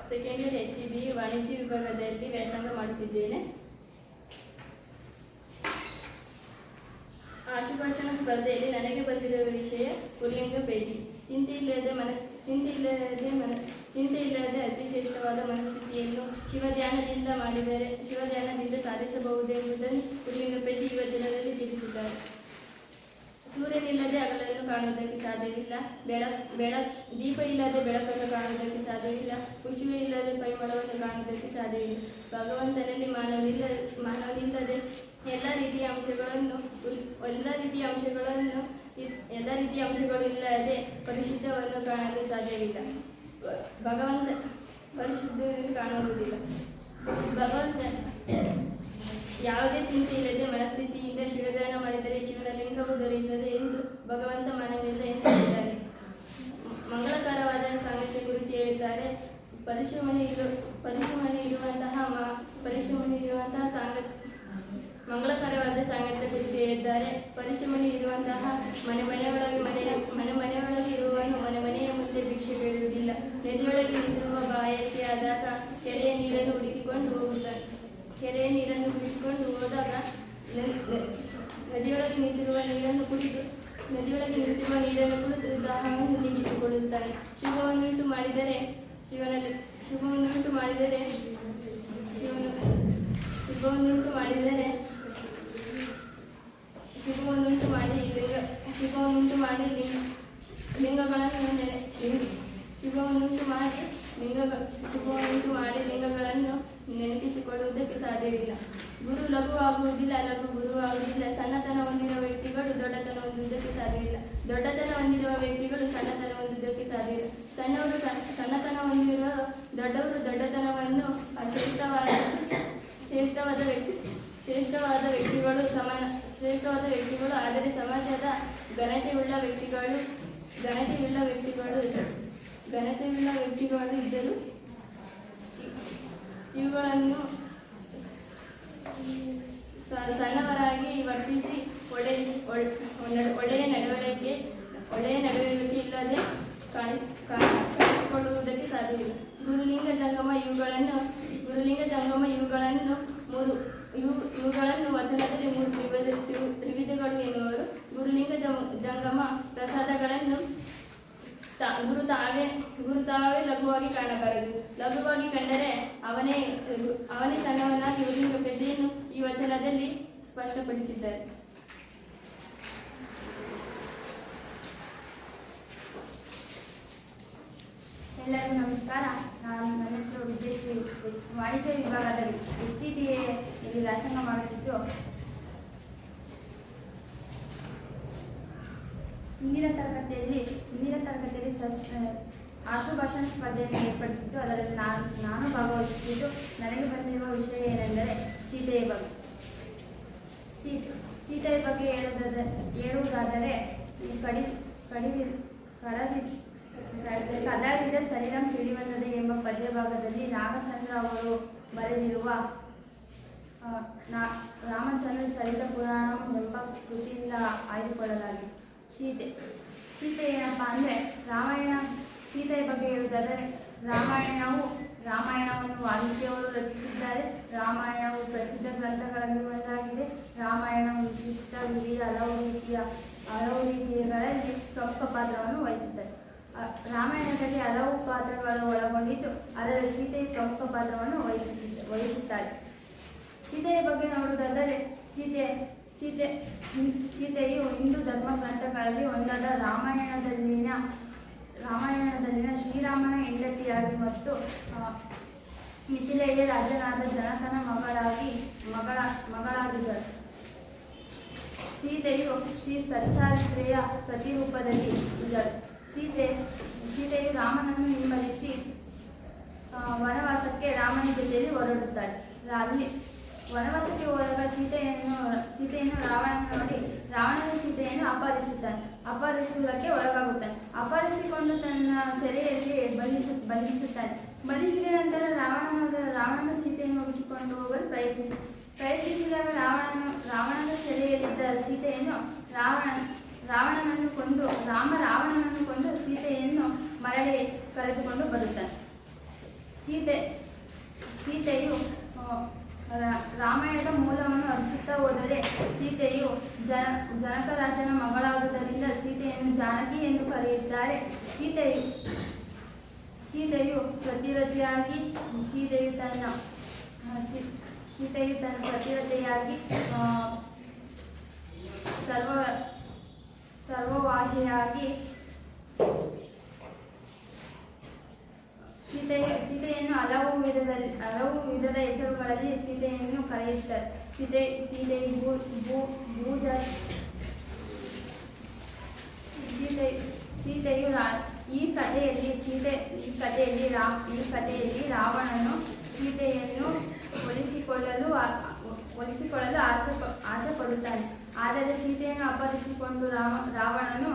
ಸೆಕೆಂಡ್ ಇಯರ್ HEBA ವಾಣಿಜ್ಯ ವಿಭಾಗದಲ್ಲಿ ವ್ಯಾಸಂಗ ಮಾಡುತ್ತಿದ್ದೇನೆ. ಆಶುಭಾಷಣ ಸ್ಪರ್ಧೆಯಲ್ಲಿ ನನಗೆ ಬಂದಿರುವ ವಿಷಯ ಪುಲ್ಲಿಂಗ ಭೇಟಿ. ಚಿಂತೆಯಿಲ್ಲದೆ ಅತಿಶ್ರೇಷ್ಠವಾದ ಮನಸ್ಥಿತಿಯನ್ನು ಶಿವಧ್ಯಾನದಿಂದ ಸಾಧಿಸಬಹುದೆಂಬುದನ್ನು ಪುಲ್ಲಿಂಗ ಭೇಟಿ ಯುವ ಜನರಲ್ಲಿ ತಿಳಿಸಿದ್ದಾರೆ. ಸೂರ್ಯನಿಲ್ಲದೆ ಹಗಲನ್ನು ಕಾಣುವುದಕ್ಕೆ ಸಾಧ್ಯವಿಲ್ಲ. ದೀಪ ಇಲ್ಲದೆ ಬೆಳಕನ್ನು ಕಾಣುವುದಕ್ಕೆ ಸಾಧ್ಯವಿಲ್ಲ. ಖುಷಿಯೂ ಇಲ್ಲದೆ ಪರಿಮಳವನ್ನು ಕಾಣುವುದಕ್ಕೆ ಸಾಧ್ಯವಿಲ್ಲ. ಭಗವಂತನಲ್ಲಿ ಮಾನವನಿಲ್ಲದೆ ಎಲ್ಲ ರೀತಿಯ ಅಂಶಗಳು ಇಲ್ಲದೆ ಪರಿಶುದ್ಧವನ್ನು ಕಾಣಲು ಸಾಧ್ಯವಿಲ್ಲ. ಭಗವಂತ ಪರಿಶುದ್ಧವನ್ನು ಕಾಣುವುದಿಲ್ಲ. ಭಗವಂತ ಯಾವುದೇ ಚಿಂತೆ ಇಲ್ಲದೆ ಮನಸ್ಥಿತಿಯಿಂದ ಶಿವಧ್ಯಾನ ಮಾಡಿದರೆ ಶಿವನ ಲಿಂಗವು ದೊರೆಯುತ್ತದೆ ಎಂದು ಭಗವಂತ ಮನವಿಲ್ಲ ಎಂದು ಹೇಳಿದ್ದಾರೆ. ಮಂಗಳಕರವಾದ ಸಾಂಗತ್ಯ ಕುರಿತು ಹೇಳಿದ್ದಾರೆ. ಮಂಗಳಕರವಾದ ಸಾಂಗತ್ಯ ಕುರಿತು ಹೇಳಿದ್ದಾರೆ. ಪರಿಶ್ರಮಣಿ ಇರುವಂತಹ ಮನೆಯೊಳಗೆ ಇರುವವನು ಮನೆಯ ಮುಂದೆ ಭಿಕ್ಷೆ ಬೇಡುವುದಿಲ್ಲ. ನದಿಯೊಳಗೆ ನಿಂತಿರುವ ಬಾಯಾರಿಕೆ ಆದಾಗ ಕೆರೆಯ ನೀರನ್ನು ಹುಡುಕಿಕೊಂಡು ಹೋದಾಗ ನಿಂತಿರುವ ನೀರನ್ನು ಕುಡಿದು ದಾಹವನ್ನು ನೀಗಿಸಿಕೊಳ್ಳುತ್ತಾನೆ. ಶುಭವನ್ನುಂಟು ಮಾಡಿದರೆ ಶುಭವನ್ನುಂಟು ಮಾಡಿದರೆ ಲಿಂಗಗಳನ್ನು ನೆನಪಿಸಿಕೊಳ್ಳುವುದಕ್ಕೆ ಸಾಧ್ಯವಿಲ್ಲ. ಗುರು ಲಘುವಾಗುವುದಿಲ್ಲ, ಲಘು ಗುರುವಾಗುವುದಿಲ್ಲ. ಸಣ್ಣತನ ಹೊಂದಿರುವ ವ್ಯಕ್ತಿಗಳು ದೊಡ್ಡತನ ಹೊಂದುವುದಕ್ಕೆ ಸಾಧ್ಯವಿಲ್ಲ. ದೊಡ್ಡತನ ಹೊಂದಿರುವ ವ್ಯಕ್ತಿಗಳು ಸಣ್ಣತನ ಹೊಂದುವುದಕ್ಕೆ ಸಾಧ್ಯವಿಲ್ಲ. ಸಣ್ಣತನ ಹೊಂದಿರುವ ದೊಡ್ಡವರು ದೊಡ್ಡತನವನ್ನು ಶ್ರೇಷ್ಠವಾದ ವ್ಯಕ್ತಿಗಳು ಆದರೆ ಸಮಾಜದ ಘನತೆಯುಳ್ಳ ವ್ಯಕ್ತಿಗಳು ಇದ್ದರು. ಇವುಗಳನ್ನು ಸಣ್ಣವರಾಗಿ ವರ್ತಿಸಿ ಒಳ್ಳೆಯ ನಡವಳಿಕೆ ಇಲ್ಲದೆ ಕಾಣಿಸಿಕೊಳ್ಳುವುದಕ್ಕೆ ಸಾಧ್ಯವಿಲ್ಲ. ಗುರುಲಿಂಗ ಜಂಗಮ ಇವುಗಳನ್ನು ವಚನದಲ್ಲಿ 3 ತ್ರಿವಿಧಗಳು ಎನ್ನುವರು. ಗುರುಲಿಂಗ ಜಂಗಮ ಪ್ರಸಾದಗಳನ್ನು ಗುರು ತಾವೇ ಲಘುವಾಗಿ ಕಾಣಬಾರದು. ಲಘುವಾಗಿ ಕಂಡರೆ ಅವನೇ ಸಣ್ಣವನಾಗಿ ಉಳಿಯುವ ಪೆದ್ದೆಯನ್ನು ಈ ವಚನದಲ್ಲಿ ಸ್ಪಷ್ಟಪಡಿಸಿದ್ದಾರೆ. ಎಲ್ಲರಿಗೂ ನಮಸ್ಕಾರ. ನನ್ನ ಹೆಸರು ವಿಜಯಶ್ರೀ. ವಾಣಿಜ್ಯ ವಿಭಾಗದಲ್ಲಿ HEBA ಇಲ್ಲಿ ವ್ಯಾಸಂಗ ಮಾಡುತ್ತಿದ್ದು, ಹಿಂದಿನ ತರಗತಿಯಲ್ಲಿ ಆಶುಭಾಷಣ ಸ್ಪರ್ಧೆಯನ್ನು ಏರ್ಪಡಿಸಿದ್ದು, ಅದರಲ್ಲಿ ನಾನು ಭಾಗವಹಿಸುತ್ತಿದ್ದು, ನನಗೆ ಬಂದಿರುವ ವಿಷಯ ಏನೆಂದರೆ ಸೀತೆಯ ಬಗ್ಗೆ. ಸೀತೆಯ ಬಗ್ಗೆ ಹೇಳುವುದಾದರೆ ಕದಳಿದ ಶರೀರಂ ತಿಳಿಯುತ್ತದೆ ಎಂಬ ಪದ್ಯ ಭಾಗದಲ್ಲಿ ರಾಮಚಂದ್ರ ಅವರು ಬರೆದಿರುವ ರಾಮಚಂದ್ರ ಚರಿತ ಪುರಾಣ ಎಂಬ ಕೃತಿಯಿಂದ ಆಯ್ದುಕೊಳ್ಳಲಾಗಿದೆ. ಸೀತೆ ಏನಪ್ಪ ಅಂದರೆ ಸೀತೆಯ ಬಗ್ಗೆ ಹೇಳುವುದಾದರೆ ರಾಮಾಯಣವನ್ನು ವಾಲ್ಮೀಕಿಯವರು ರಚಿಸಿದ್ದಾರೆ. ರಾಮಾಯಣವು ಪ್ರಸಿದ್ಧ ಗ್ರಂಥಗಳಲ್ಲಿ ಒಂದಾಗಿದೆ. ರಾಮಾಯಣವು ವಿಶಿಷ್ಟ ವಿವಿಧ ಹಲವು ರೀತಿಗಳಲ್ಲಿ ಪ್ರಮುಖ ಪಾತ್ರವನ್ನು ವಹಿಸುತ್ತದೆ. ರಾಮಾಯಣದಲ್ಲಿ ಹಲವು ಪಾತ್ರಗಳು ಒಳಗೊಂಡಿದ್ದು, ಅದರಲ್ಲಿ ಸೀತೆಯು ಪ್ರಮುಖ ಪಾತ್ರವನ್ನು ವಹಿಸುತ್ತಾಳೆ. ಸೀತೆಯ ಬಗ್ಗೆ ನೋಡುವುದಾದರೆ ಸೀತೆಯು ಹಿಂದೂ ಧರ್ಮ ಗ್ರಂಥಗಳಲ್ಲಿ ಒಂದಾದ ರಾಮಾಯಣದಲ್ಲಿನ ಶ್ರೀರಾಮನ ಹೆಂಡತಿಯಾಗಿ ಮತ್ತು ಮಿಥಿಲೆಯ ರಾಜನಾದ ಜನಕನ ಮಗಳಾಗಿದ್ದಳು. ಸೀತೆಯು ಶ್ರೀ ಸಚ್ಚಾರಿತ್ರೆಯ ಪ್ರತಿರೂಪದಲ್ಲಿ ಇದ್ದಳು. ಸೀತೆಯು ರಾಮನನ್ನು ಹಿಂಬಾಲಿಸಿ ವನವಾಸಕ್ಕೆ ರಾಮನ ಜೊತೆಯಲ್ಲಿ ಹೊರಡುತ್ತಾಳೆ. ಅಲ್ಲಿ ವನವಾಸಕ್ಕೆ ಹೋದಾಗ ಸೀತೆಯನ್ನು ರಾವಣನ ನೋಡಿ ರಾವಣನ ಸೀತೆಯನ್ನು ಅಪಹರಿಸುವುದಕ್ಕೆ ಒಳಗಾಗುತ್ತಾನೆ. ಅಪಹರಿಸಿಕೊಂಡು ತನ್ನ ಸೆರೆಯಲ್ಲಿ ಬಂಧಿಸುತ್ತಾನೆ. ಬಂಧಿಸಿದ ನಂತರ ರಾವಣನ ಸೀತೆಯನ್ನು ಹುಡುಕಿಕೊಂಡು ಹೋಗಲು ಪ್ರಯತ್ನಿಸಿದಾಗ ರಾವಣನ ಸೆರೆಯಲ್ಲಿದ್ದ ಸೀತೆಯನ್ನು ರಾವಣನನ್ನು ಕೊಂದು ಸೀತೆಯನ್ನು ಮರಳಿ ಕರೆದುಕೊಂಡು ಬರುತ್ತಾನೆ. ಸೀತೆಯು ರಾಮಾಯಣದ ಮೂಲವನ್ನು ಅರಿಸುತ್ತಾ ಹೋದರೆ ಸೀತೆಯು ಜನಕರಾಜನ ಮಗಳಾಗುವುದರಿಂದ ಸೀತೆಯನ್ನು ಜಾನಕಿ ಎಂದು ಕರೆಯುತ್ತಾರೆ. ಸೀತೆಯು ಪ್ರತಿರತೆಯಾಗಿ ಸರ್ವವಾಹಿಯಾಗಿ ಸೀತೆಯನ್ನು ಹಲವು ವಿಧದ ಹೆಸರುಗಳಲ್ಲಿ ಸೀತೆಯನ್ನು ಕರೆಯುತ್ತಾರೆ. ಸೀತೆಯು ಈ ಕಥೆಯಲ್ಲಿ ರಾವಣನು ಸೀತೆಯನ್ನು ಒಲಿಸಿಕೊಳ್ಳಲು ಆಸೆ ಪಡುತ್ತಾನೆ. ಆದರೆ ಸೀತೆಯನ್ನು ಅಪಹರಿಸಿಕೊಂಡು ರಾವಣನು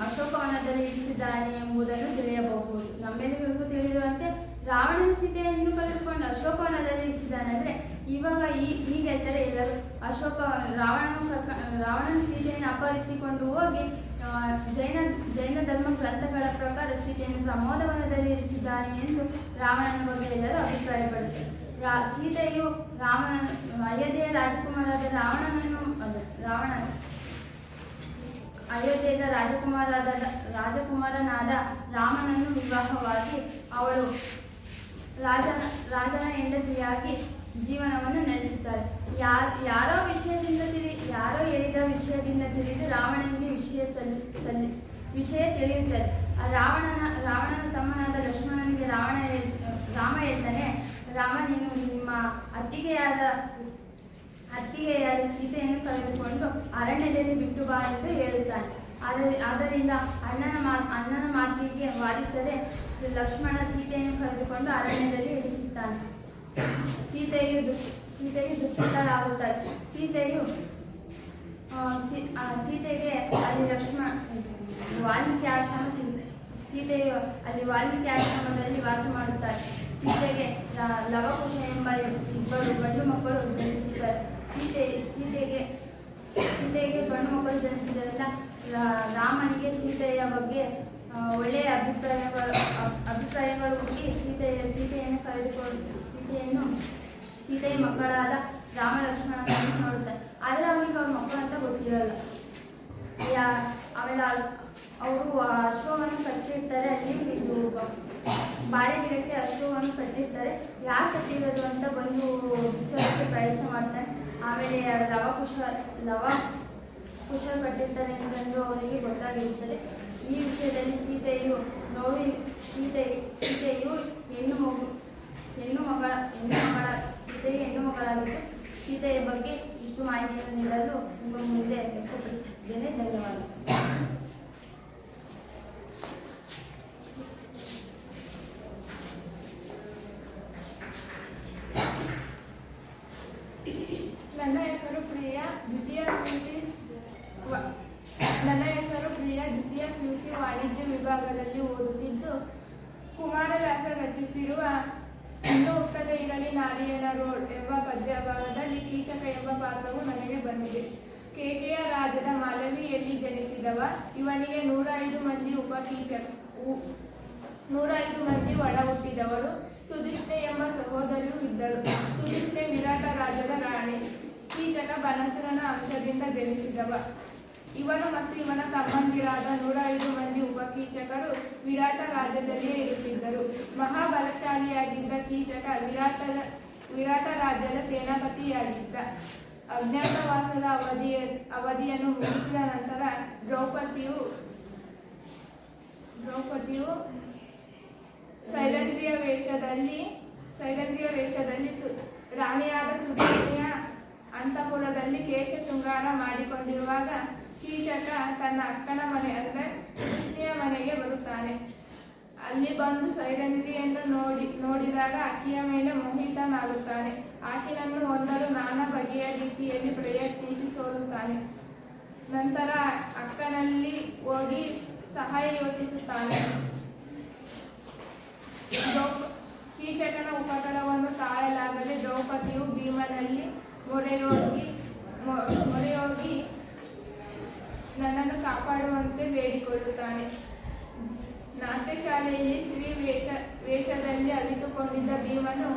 ಅಶೋಕವನದಲ್ಲಿ ಇರಿಸಿದ್ದಾನೆ ಎಂಬುದನ್ನು ತಿಳಿಯಬಹುದು. ನಮ್ಮೆಲ್ಲರಿಗೂ ತಿಳಿದಿರುವಂತೆ ರಾವಣನ ಸೀತೆಯನ್ನು ಕಳೆದುಕೊಂಡು ಅಶೋಕವನದಲ್ಲಿ ಇರಿಸಿದ್ದಾನೆ. ಅಂದರೆ ಇವಾಗ ಈಗ ಹೇಳ್ತಾರೆ ಎಲ್ಲರೂ ರಾವಣನ ಸೀತೆಯನ್ನು ಅಪಹರಿಸಿಕೊಂಡು ಹೋಗಿ ಜೈನ ಧರ್ಮ ಗ್ರಂಥಗಳ ಪ್ರಕಾರ ಸೀತೆಯನ್ನು ಪ್ರಮೋದವನದಲ್ಲಿ ಇರಿಸಿದ್ದಾನೆ ಎಂದು ರಾವಣನ ಬಗ್ಗೆ ಎಲ್ಲರೂ ಅಭಿಪ್ರಾಯಪಡುತ್ತಾರೆ. ಸೀತೆಯು ಅಯೋಧ್ಯೆಯ ರಾಜಕುಮಾರರಾದ ಅಯೋಧ್ಯೆಯ ರಾಜಕುಮಾರನಾದ ರಾಮನನ್ನು ವಿವಾಹವಾಗಿ ಅವಳು ರಾಜನ ಹೆಂಡತಿಯಾಗಿ ಜೀವನವನ್ನು ನಡೆಸುತ್ತಾರೆ. ಯಾರೋ ಹೇಳಿದ ವಿಷಯದಿಂದ ತಿಳಿದು ರಾವಣನಿಗೆ ವಿಷಯ ತಿಳಿಯುತ್ತದೆ. ರಾವಣನ ತಮ್ಮನಾದ ಲಕ್ಷ್ಮಣನಿಗೆ ರಾಮ ಹೇಳ್ತಾನೆ, ರಾಮ ನೀನು ನಿಮ್ಮ ಅತ್ತಿಗೆಯಾದ ಸೀತೆಯನ್ನು ಕರೆದುಕೊಂಡು ಅರಣ್ಯದಲ್ಲಿ ಬಿಟ್ಟು ಬಾ ಎಂದು ಹೇಳುತ್ತಾನೆ. ಆದ್ದರಿಂದ ಅಣ್ಣನ ಮಾತಿಗೆ ವಾದಿಸದೆ ಲಕ್ಷ್ಮಣ ಸೀತೆಯನ್ನು ಕರೆದುಕೊಂಡು ಅರಣ್ಯದಲ್ಲಿ ಇಳಿಸುತ್ತಾನೆ. ಸೀತೆಯು ದುಃಖಿತಳಾಗುತ್ತಾಳೆ. ಸೀತೆಗೆ ಅಲ್ಲಿ ವಾಲ್ಮೀಕಿ ಆಶ್ರಮ ಸಿಗುತ್ತೆ. ಸೀತೆಯು ಅಲ್ಲಿ ವಾಲ್ಮೀಕಿ ಆಶ್ರಮದಲ್ಲಿ ವಾಸ ಮಾಡುತ್ತಾರೆ. ಸೀತೆಗೆ ಲವಕುಶ ಎಂಬ ಇಬ್ಬರು ಗಂಡು ಮಕ್ಕಳು ಜನಿಸುತ್ತಾರೆ. ಸೀತೆಗೆ ಗಂಡು ಮಕ್ಕಳು ಜನಿಸಿದರೆಲ್ಲ ರಾಮನಿಗೆ ಸೀತೆಯ ಬಗ್ಗೆ ಒಳ್ಳೆಯ ಅಭಿಪ್ರಾಯಗಳು ಹುಟ್ಟಿ ಸೀತೆಯ ಮಕ್ಕಳಾದ ರಾಮ ಲಕ್ಷ್ಮಣನನ್ನು ನೋಡುತ್ತಾರೆ. ಆದರೆ ಅವನಿಗೆ ಅವ್ರ ಮಕ್ಕಳು ಅಂತ ಗೊತ್ತಿರಲ್ಲ. ಆಮೇಲೆ ಅವರು ಅಶ್ವವನ್ನು ಕಟ್ಟಿರ್ತಾರೆ. ಅಲ್ಲಿ ಬಾಳೆ ಗಿಡಕ್ಕೆ ಅಶ್ವವನ್ನು ಕಟ್ಟಿರ್ತಾರೆ. ಯಾರು ಕಟ್ಟಿರೋದು ಅಂತ ಬಂದು ವಿಚಾರಕ್ಕೆ ಪ್ರಯತ್ನ ಮಾಡ್ತಾರೆ. ಆಮೇಲೆ ಲವಕುಶ ಕಟ್ಟಿರ್ತಾರೆ ಅಂತಂದು ಅವರಿಗೆ ಗೊತ್ತಾಗಿರುತ್ತದೆ. ಈ ವಿಷಯದಲ್ಲಿ ಸೀತೆಯು ಹೆಣ್ಣು ಮಗಳಾಗಿದ್ದು ಸೀತೆಯ ಬಗ್ಗೆ ಇಷ್ಟು ಮಾಹಿತಿಯನ್ನು ನೀಡಲು ನಿಮ್ಮ ಮುಂದೆ ವ್ಯಕ್ತಪಡಿಸುತ್ತೇನೆ. ಧನ್ಯವಾದ. ನನ್ನ ಹೆಸರು ಪ್ರಿಯಾ, ದ್ವಿತೀಯ PUC ವಾಣಿಜ್ಯ ವಿಭಾಗದಲ್ಲಿ ಓದುತ್ತಿದ್ದು, ಕುಮಾರವ್ಯಾಸ ರಚಿಸಿರುವ ಇನ್ನೂ ಹುಟ್ಟದೇ ಇರಲಿ ನಾರಿಯನ ರೋಡ್ ಎಂಬ ಪದ್ಯಭಾಗದಲ್ಲಿ ಕೀಚಕ ಎಂಬ ಪಾತ್ರವು ನನಗೆ ಬಂದಿದೆ. ಕೇಕೆಯ ರಾಜ್ಯದ ಮಾಲವಿಯಲ್ಲಿ ಜನಿಸಿದವ. ಇವನಿಗೆ 105 ಮಂದಿ 105 ಮಂದಿ ಒಳ ಹುಟ್ಟಿದವರು. ಸುಧಿಷ್ಣೆ ಎಂಬ ಸಹೋದರಿಯೂ ಇದ್ದಳು. ಸುಧಿಷ್ಣೆ ವಿರಾಟ ರಾಜ್ಯದ ರಾಣಿ. ಕೀಚಕ ಬನಸುರನ ಅಂಶದಿಂದ ಜನಿಸಿದವ. ಇವನು ಮತ್ತು ಇವನ ತಮ್ಮಂದಿರಾದ 105 ಮಂದಿ ಉಪಕೀಚಕರು ವಿರಾಟ ರಾಜ್ಯದಲ್ಲಿಯೇ ಇರುತ್ತಿದ್ದರು. ಮಹಾಬಲಶಾಲಿಯಾಗಿದ್ದ ಕೀಚಕ ವಿರಾಟ ರಾಜ್ಯದ ಸೇನಾಪತಿಯಾಗಿದ್ದ. ಅಜ್ಞಾತವಾಸದ ಅವಧಿಯನ್ನು ಮುಗಿಸಿದ ನಂತರ ದ್ರೌಪದಿಯು ಸೈರಂಧ್ರಿಯ ವೇಷದಲ್ಲಿ ರಾಣಿಯಾದ ಸುಧಿಷ್ಣೆಯ ಅಂತಃಪುರದಲ್ಲಿ ಕೇಶ ಶೃಂಗಾರ ಮಾಡಿಕೊಂಡಿರುವಾಗ ಕೀಚಕ ತನ್ನ ಅಕ್ಕನ ಮನೆ ಅಂದರೆ ಸುಧಿಷ್ಣೆಯ ಮನೆಗೆ ಬರುತ್ತಾನೆ. ಅಲ್ಲಿ ಬಂದು ಸೈರಂಧ್ರಿಯನ್ನು ನೋಡಿದಾಗ ಆಕೆಯ ಮೇಲೆ ಮೋಹಿತನಾಗುತ್ತಾನೆ. ಆಕೆಯನ್ನು ಹೊಂದಲು ನಾನಾ ಬಗೆಯ ರೀತಿಯಲ್ಲಿ ಪ್ರಯತ್ನಿಸಿ ಸೋಲುತ್ತಾನೆ. ನಂತರ ಅಕ್ಕನಲ್ಲಿ ಹೋಗಿ ಸಹಾಯ ಯೋಚಿಸುತ್ತಾನೆ. ಕೀಚಕನ ಉಪಟಳವನ್ನು ತಾಳಲಾಗದೆ ದ್ರೌಪದಿಯು ಭೀಮನಲ್ಲಿ ಮೊರೆಯೋಗಿ ನನ್ನನ್ನು ಕಾಪಾಡುವಂತೆ ಬೇಡಿಕೊಳ್ಳುತ್ತಾನೆ. ನಾಟ್ಯಶಾಲೆಯಲ್ಲಿ ಸ್ತ್ರೀ ವೇಷದಲ್ಲಿ ಅವಿತುಕೊಂಡಿದ್ದ ಭೀಮನು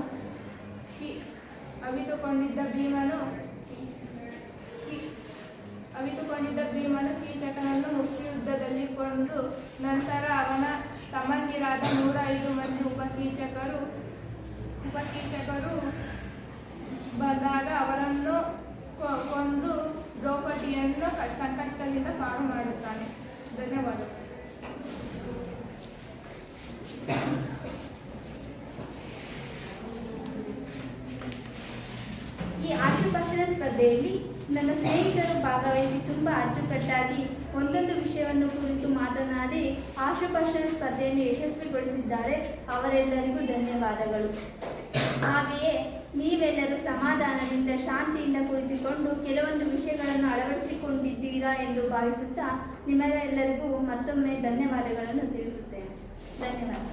ಕೀಚಕನನ್ನು ಮುಷ್ಟಿಯುದ್ಧದಲ್ಲಿ ಕೊಂದು ನಂತರ ಅವನ ತಮ್ಮಂದಿರಾದ 105 ಮಂದಿ ಉಪಕೀಚಕರು ಬಂದಾಗ ಅವರನ್ನು ಕೊಂದು ದ್ರೌಪದಿಯನ್ನು ಸಂಕಷ್ಟದಿಂದ ಪಾರು ಮಾಡುತ್ತಾನೆ. ಧನ್ಯವಾದಗಳು. ಈ ಆಶುಭಾಷಣ ಸ್ಪರ್ಧೆಯಲ್ಲಿ ನನ್ನ ಸ್ನೇಹಿತರು ಭಾಗವಹಿಸಿ ತುಂಬ ಅಚ್ಚುಕಟ್ಟಾಗಿ ಒಂದೊಂದು ವಿಷಯವನ್ನು ಕುರಿತು ಮಾತನಾಡಿ ಆಶುಭಾಷಣ ಸ್ಪರ್ಧೆಯನ್ನು ಯಶಸ್ವಿಗೊಳಿಸಿದ್ದಾರೆ. ಅವರೆಲ್ಲರಿಗೂ ಧನ್ಯವಾದಗಳು. ಹಾಗೆಯೇ ನೀವೆಲ್ಲರೂ ಸಮಾಧಾನದಿಂದ ಶಾಂತಿಯಿಂದ ಕುಳಿತುಕೊಂಡು ಕೆಲವೊಂದು ವಿಷಯಗಳನ್ನು ಅಳವಡಿಸಿಕೊಂಡಿದ್ದೀರಾ ಎಂದು ಭಾವಿಸುತ್ತಾ ನಿಮ್ಮೆಲ್ಲರಿಗೂ ಮತ್ತೊಮ್ಮೆ ಧನ್ಯವಾದಗಳನ್ನು ತಿಳಿಸುತ್ತೇನೆ. ಧನ್ಯವಾದ.